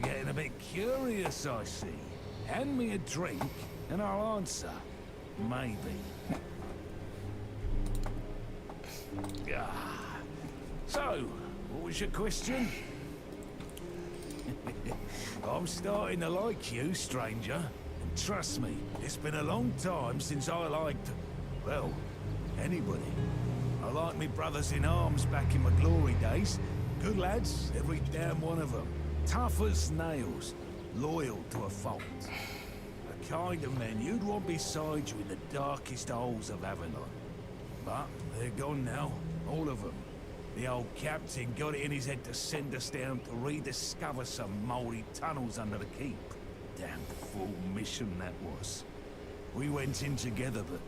Getting a bit curious, I see. Hand me a drink, and I'll answer. Maybe. So, what was your question? I'm starting to like you, stranger. And trust me, it's been a long time since I liked, well, anybody. I liked me brothers in arms back in my glory days. Good lads, every damn one of them. Tough as nails, loyal to a fault. The kind of men you'd want beside you in the darkest holes of Avalon. But they're gone now, all of them. The old captain got it in his head to send us down to rediscover some mouldy tunnels under the keep. Damn fool mission that was. We went in together, but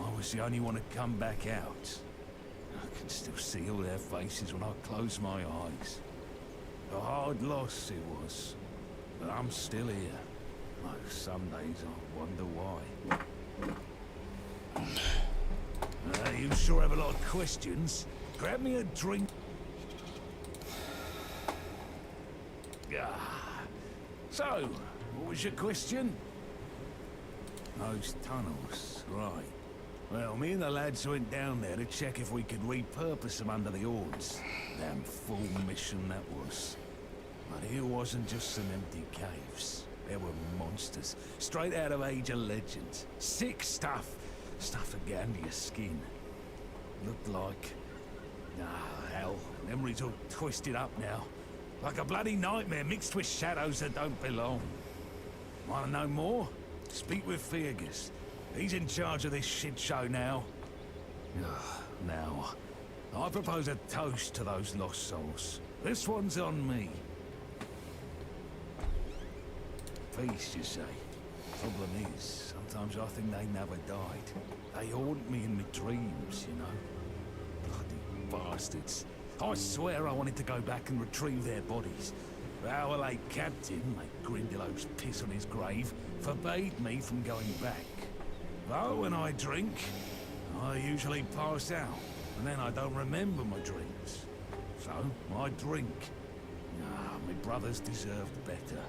I was the only one to come back out. I can still see all their faces when I close my eyes. A hard loss it was, but I'm still here. Though some days I wonder why. You sure have a lot of questions. Grab me a drink. So, what was your question? Those tunnels, right. Well, me and the lads went down there to check if we could repurpose them under the Hordes. Damn fool mission that was. But it wasn't just some empty caves. There were monsters, straight out of Age of Legends. Sick stuff. Stuff that get under your skin. Looked like... hell. Memory's all twisted up now. Like a bloody nightmare mixed with shadows that don't belong. Want to know more? Speak with Fergus. He's in charge of this shit show now. Now, I propose a toast to those lost souls. This one's on me. Peace, you say. Problem is, sometimes I think they never died. They haunt me in my dreams, you know. Bloody bastards. I swear I wanted to go back and retrieve their bodies. But our late captain, like Grindelows piss on his grave, forbade me from going back. But when I drink, I usually pass out, and then I don't remember my dreams. So, I drink. My brothers deserved better.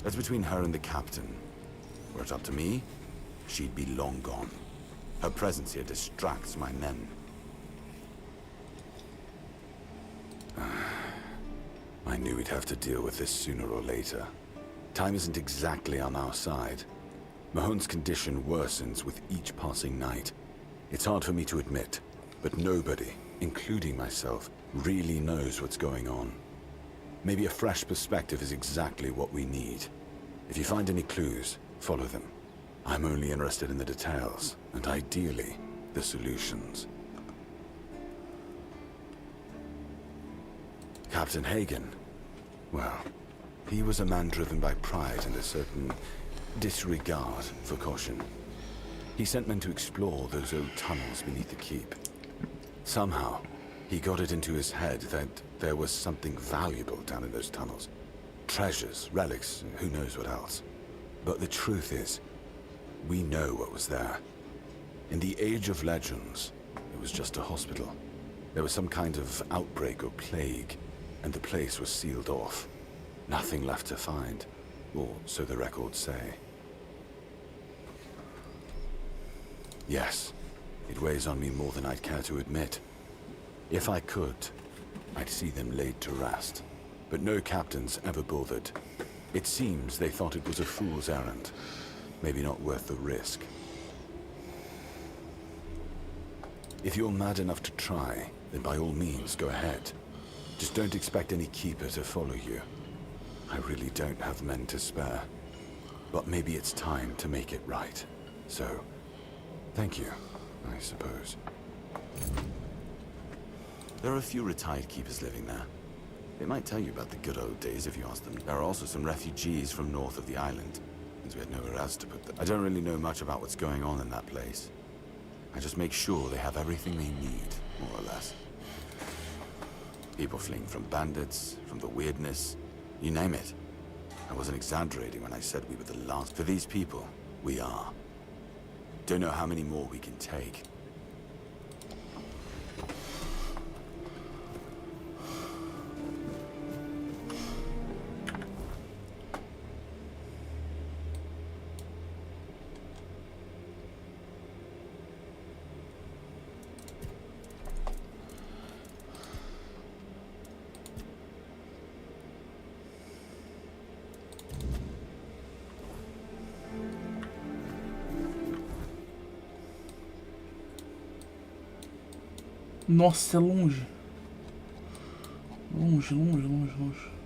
That's between her and the captain. Were it up to me, she'd be long gone. Her presence here distracts my men. I knew we'd have to deal with this sooner or later. Time isn't exactly on our side. Mahone's condition worsens with each passing night. It's hard for me to admit, but nobody, including myself, really knows what's going on. Maybe a fresh perspective is exactly what we need. If you find any clues, follow them. I'm only interested in the details, and ideally, the solutions. Captain Hagen, well, he was a man driven by pride and a certain disregard for caution. He sent men to explore those old tunnels beneath the keep. Somehow, he got it into his head that there was something valuable down in those tunnels. Treasures, relics, who knows what else. But the truth is, we know what was there. In the Age of Legends, it was just a hospital. There was some kind of outbreak or plague. and the place was sealed off. Nothing left to find, or so the records say. Yes, it weighs on me more than I'd care to admit. If I could, I'd see them laid to rest. But no captains ever bothered. It seems they thought it was a fool's errand. Maybe not worth the risk. If you're mad enough to try, then by all means go ahead. Just don't expect any keeper to follow you. I really don't have men to spare. But maybe it's time to make it right. So, thank you, I suppose. There are a few retired keepers living there. They might tell you about the good old days if you ask them. There are also some refugees from north of the island, since we had nowhere else to put them. I don't really know much about what's going on in that place. I just make sure they have everything they need, more or less. People fleeing from bandits, from the weirdness, you name it. I wasn't exaggerating when I said we were the last. For these people, we are. Don't know how many more we can take. Nossa, é longe. Longe, longe, longe, longe.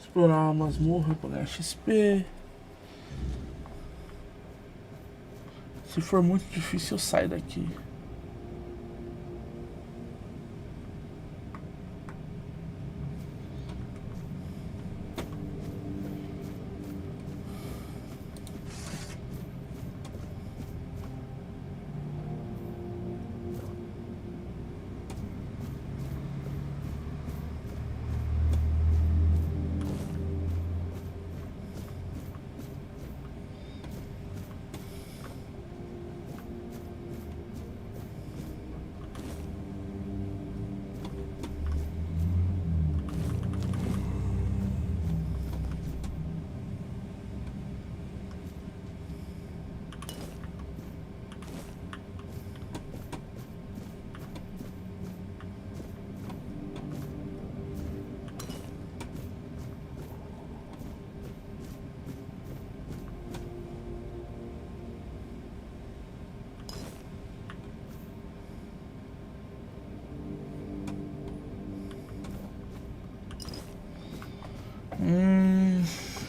Explorar uma masmorra para ganhar XP. Se for muito difícil, eu saio daqui.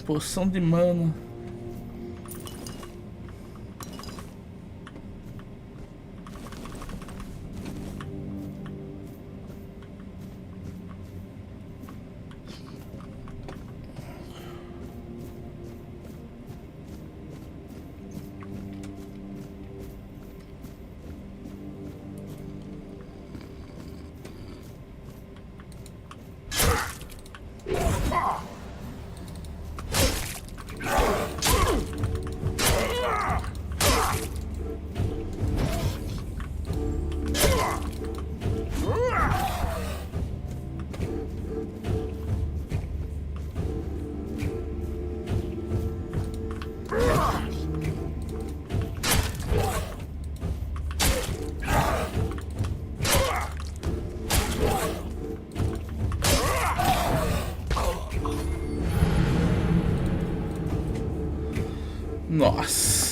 Poção de mana. Nossa.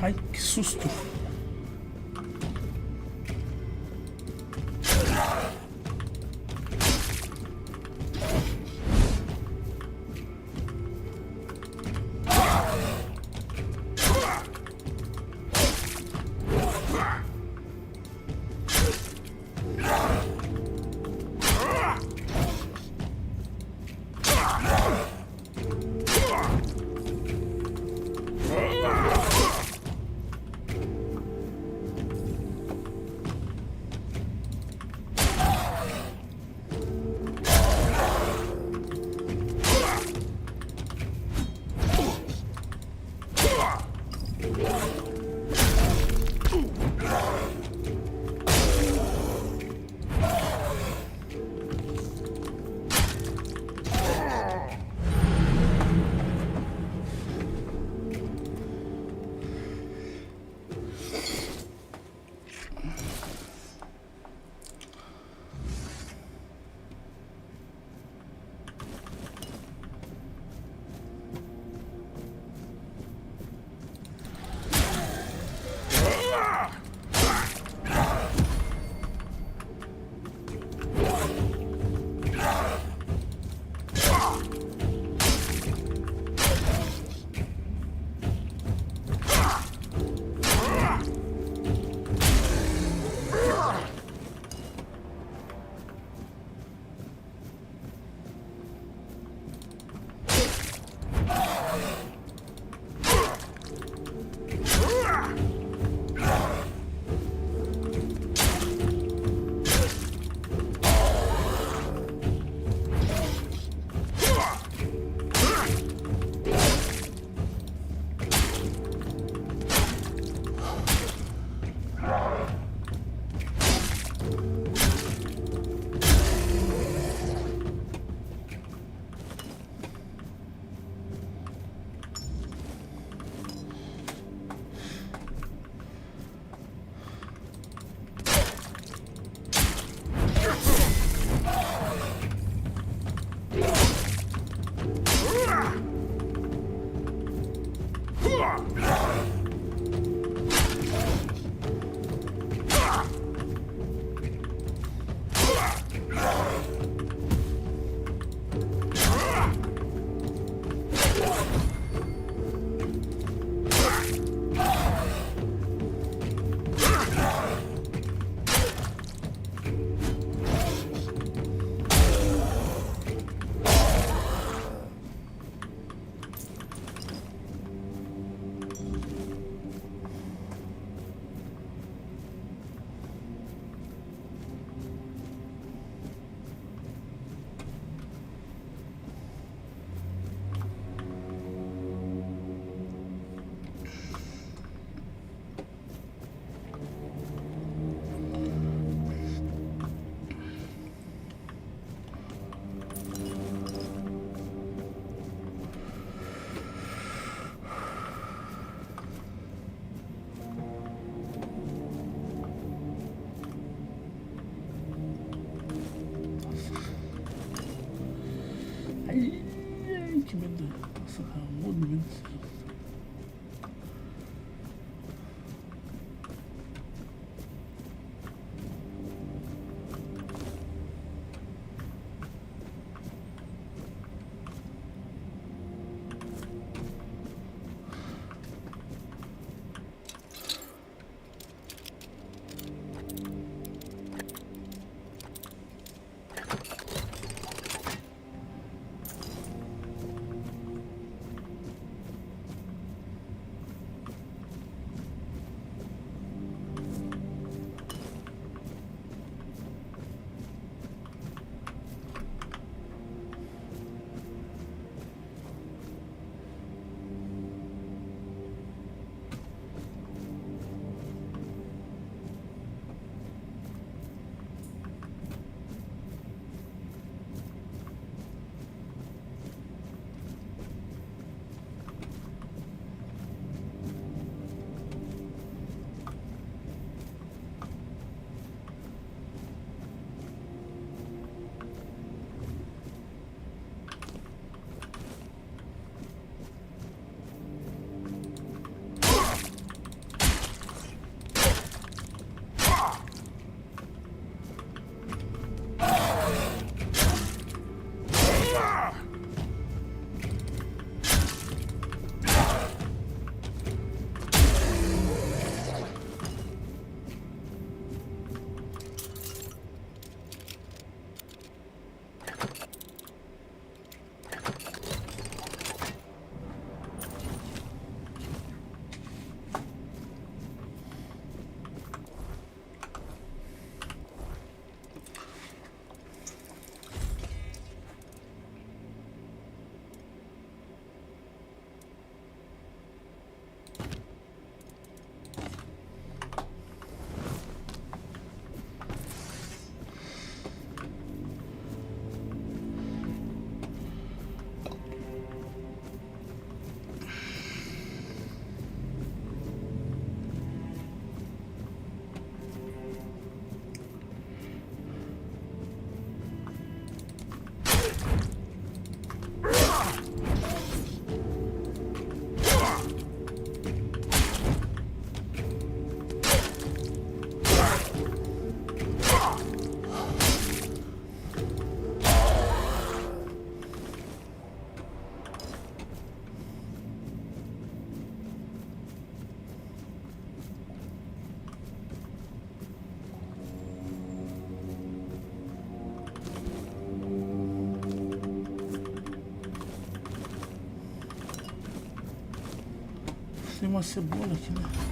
Ai, que susto. movimento. Tem uma cebola aqui, né?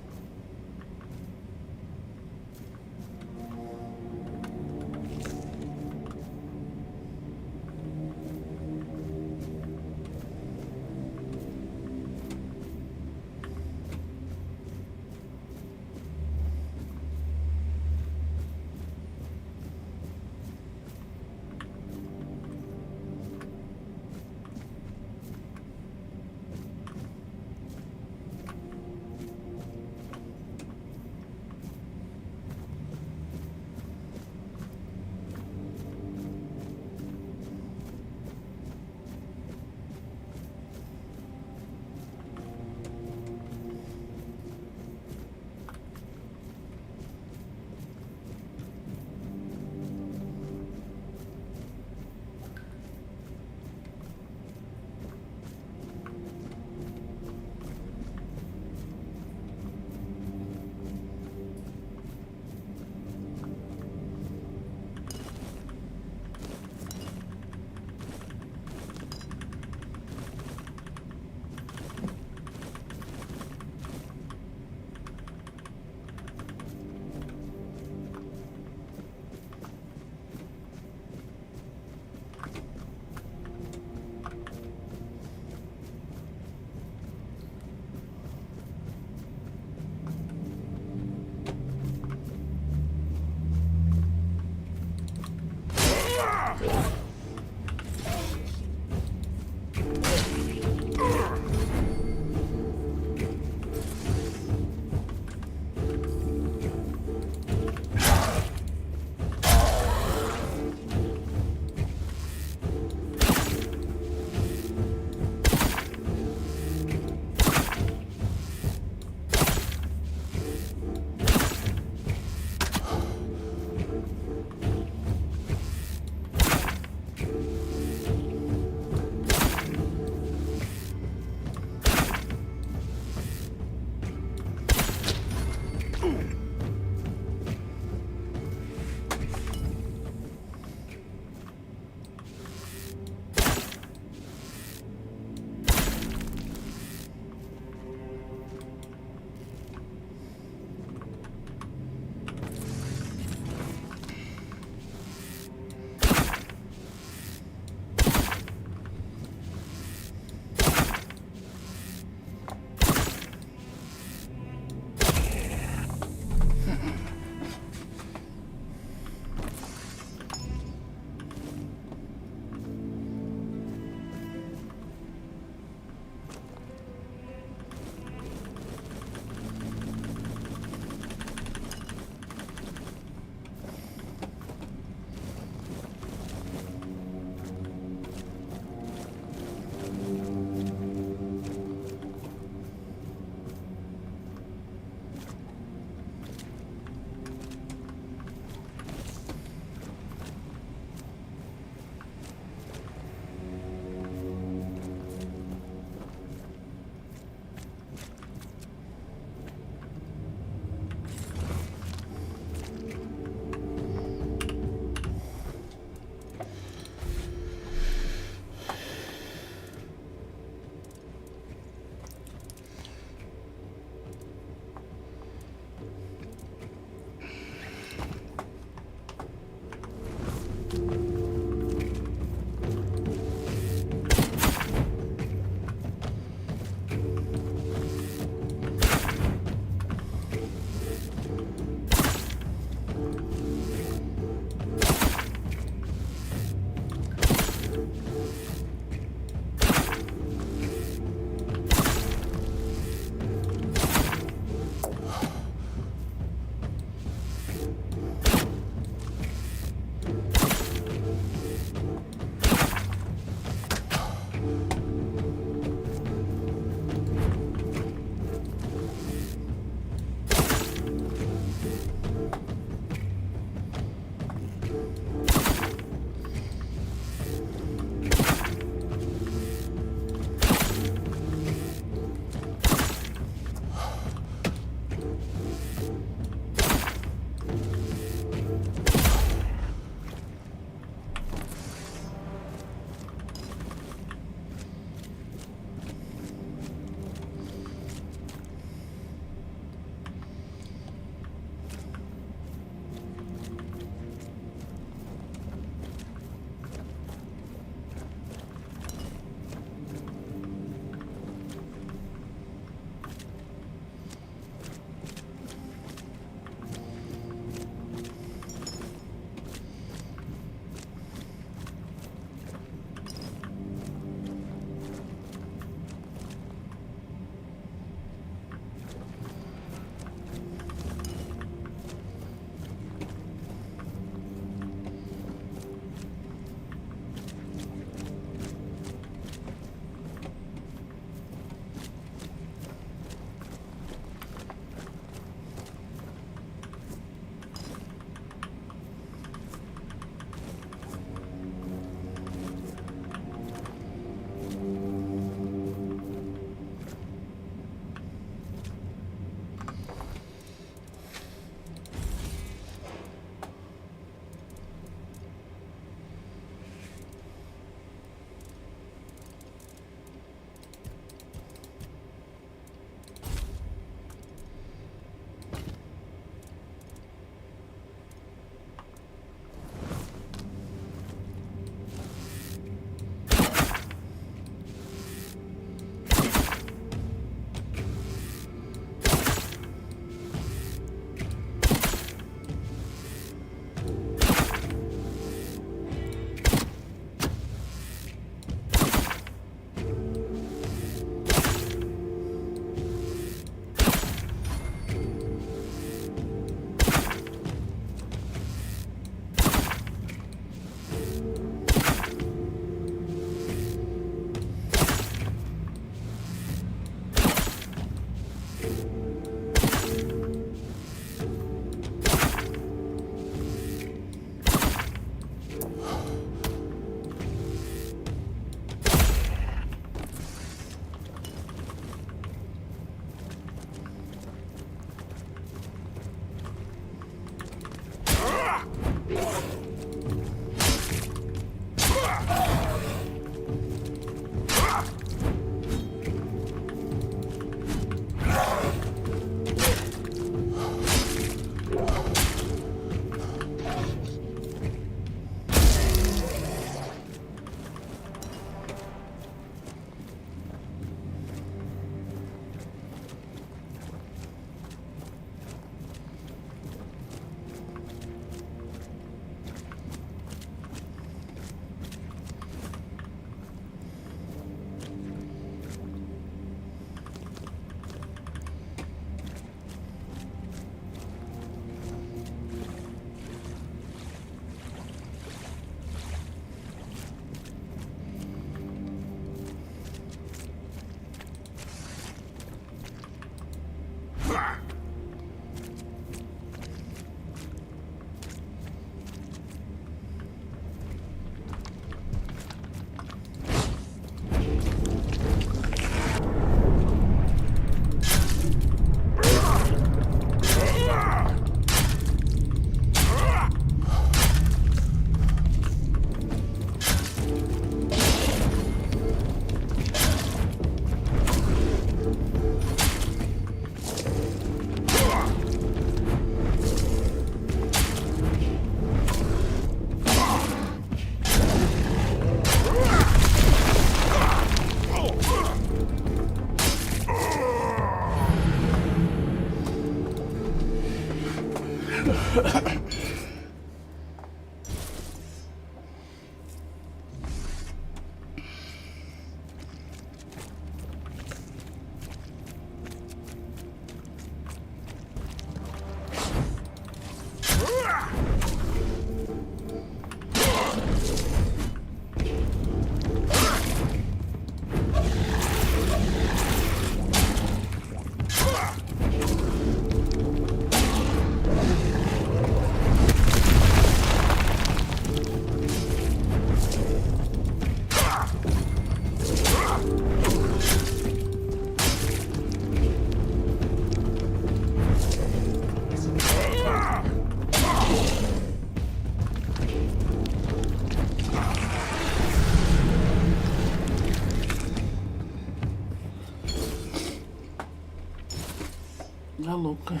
A louca.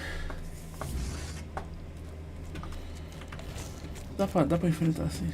Dá pra enfrentar assim.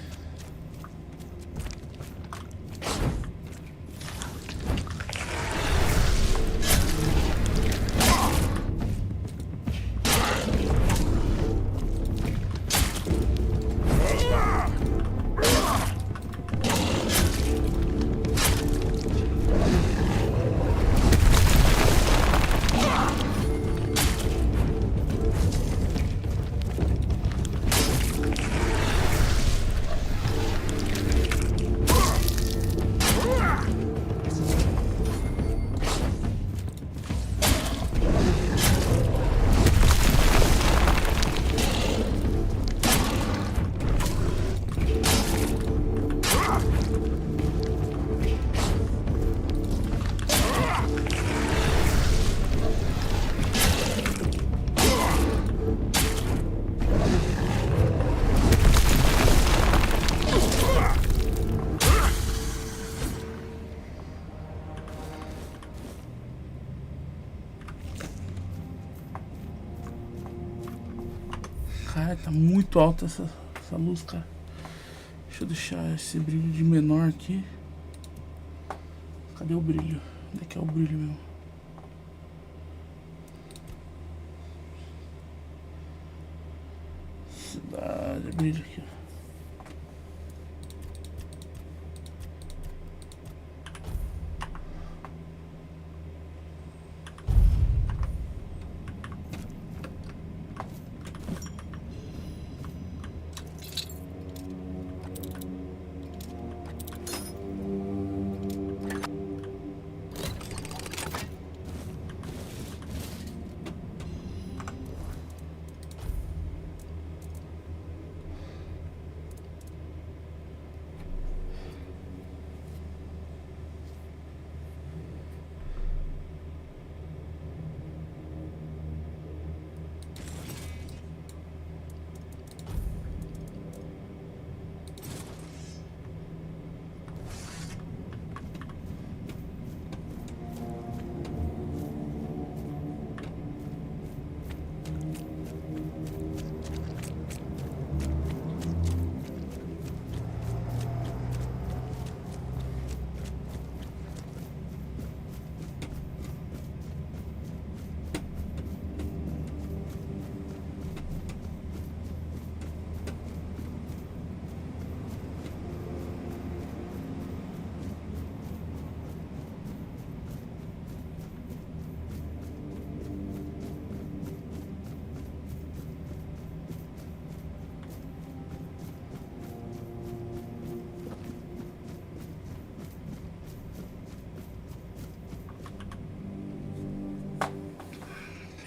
Cara, tá muito alta essa luz, cara. Deixa eu deixar esse brilho de menor aqui. Cadê o brilho? Onde é que é o brilho mesmo? Cidade, brilho aqui, ó.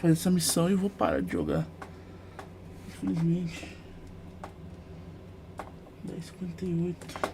Fazer essa missão e eu vou parar de jogar. Infelizmente. 10h58.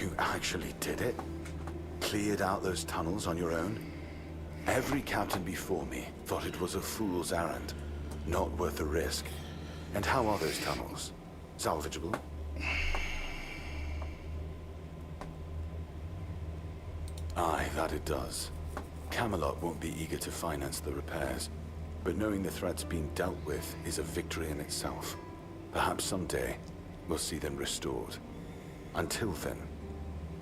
You actually did it? Cleared out those tunnels on your own? Every captain before me thought it was a fool's errand, not worth the risk. And how are those tunnels? Salvageable? Aye, that it does. Camelot won't be eager to finance the repairs, but knowing the threat's been dealt with is a victory in itself. Perhaps someday, we'll see them restored. Until then,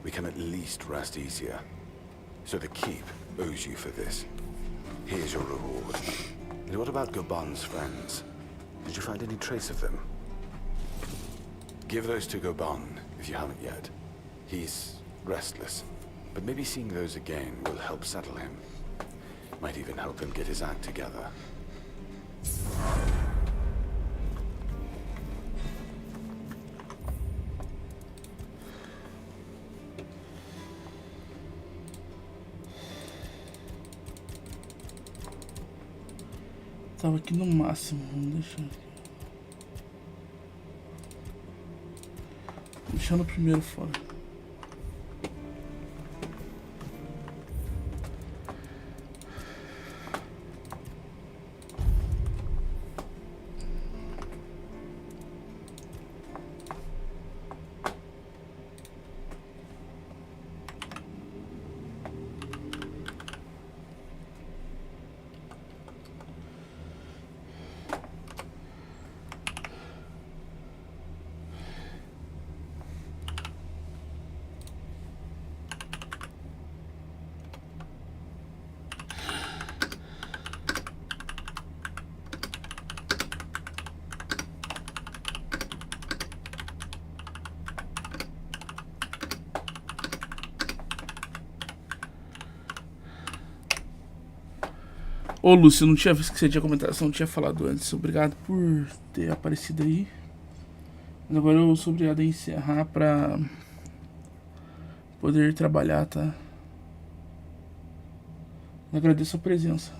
we can at least rest easier. So the Keep owes you for this. Here's your reward. And what about Goban's friends? Did you find any trace of them? Give those to Goban, if you haven't yet. He's restless, but maybe seeing those again will help settle him. Might even help him get his act together. Tava aqui no máximo, vamos deixar aqui. Deixando o primeiro fora. Ô Lúcio, não tinha visto que você tinha comentado, você não tinha falado antes. Obrigado por ter aparecido aí. Mas agora eu sou obrigado a encerrar pra poder trabalhar, tá? Eu agradeço a presença.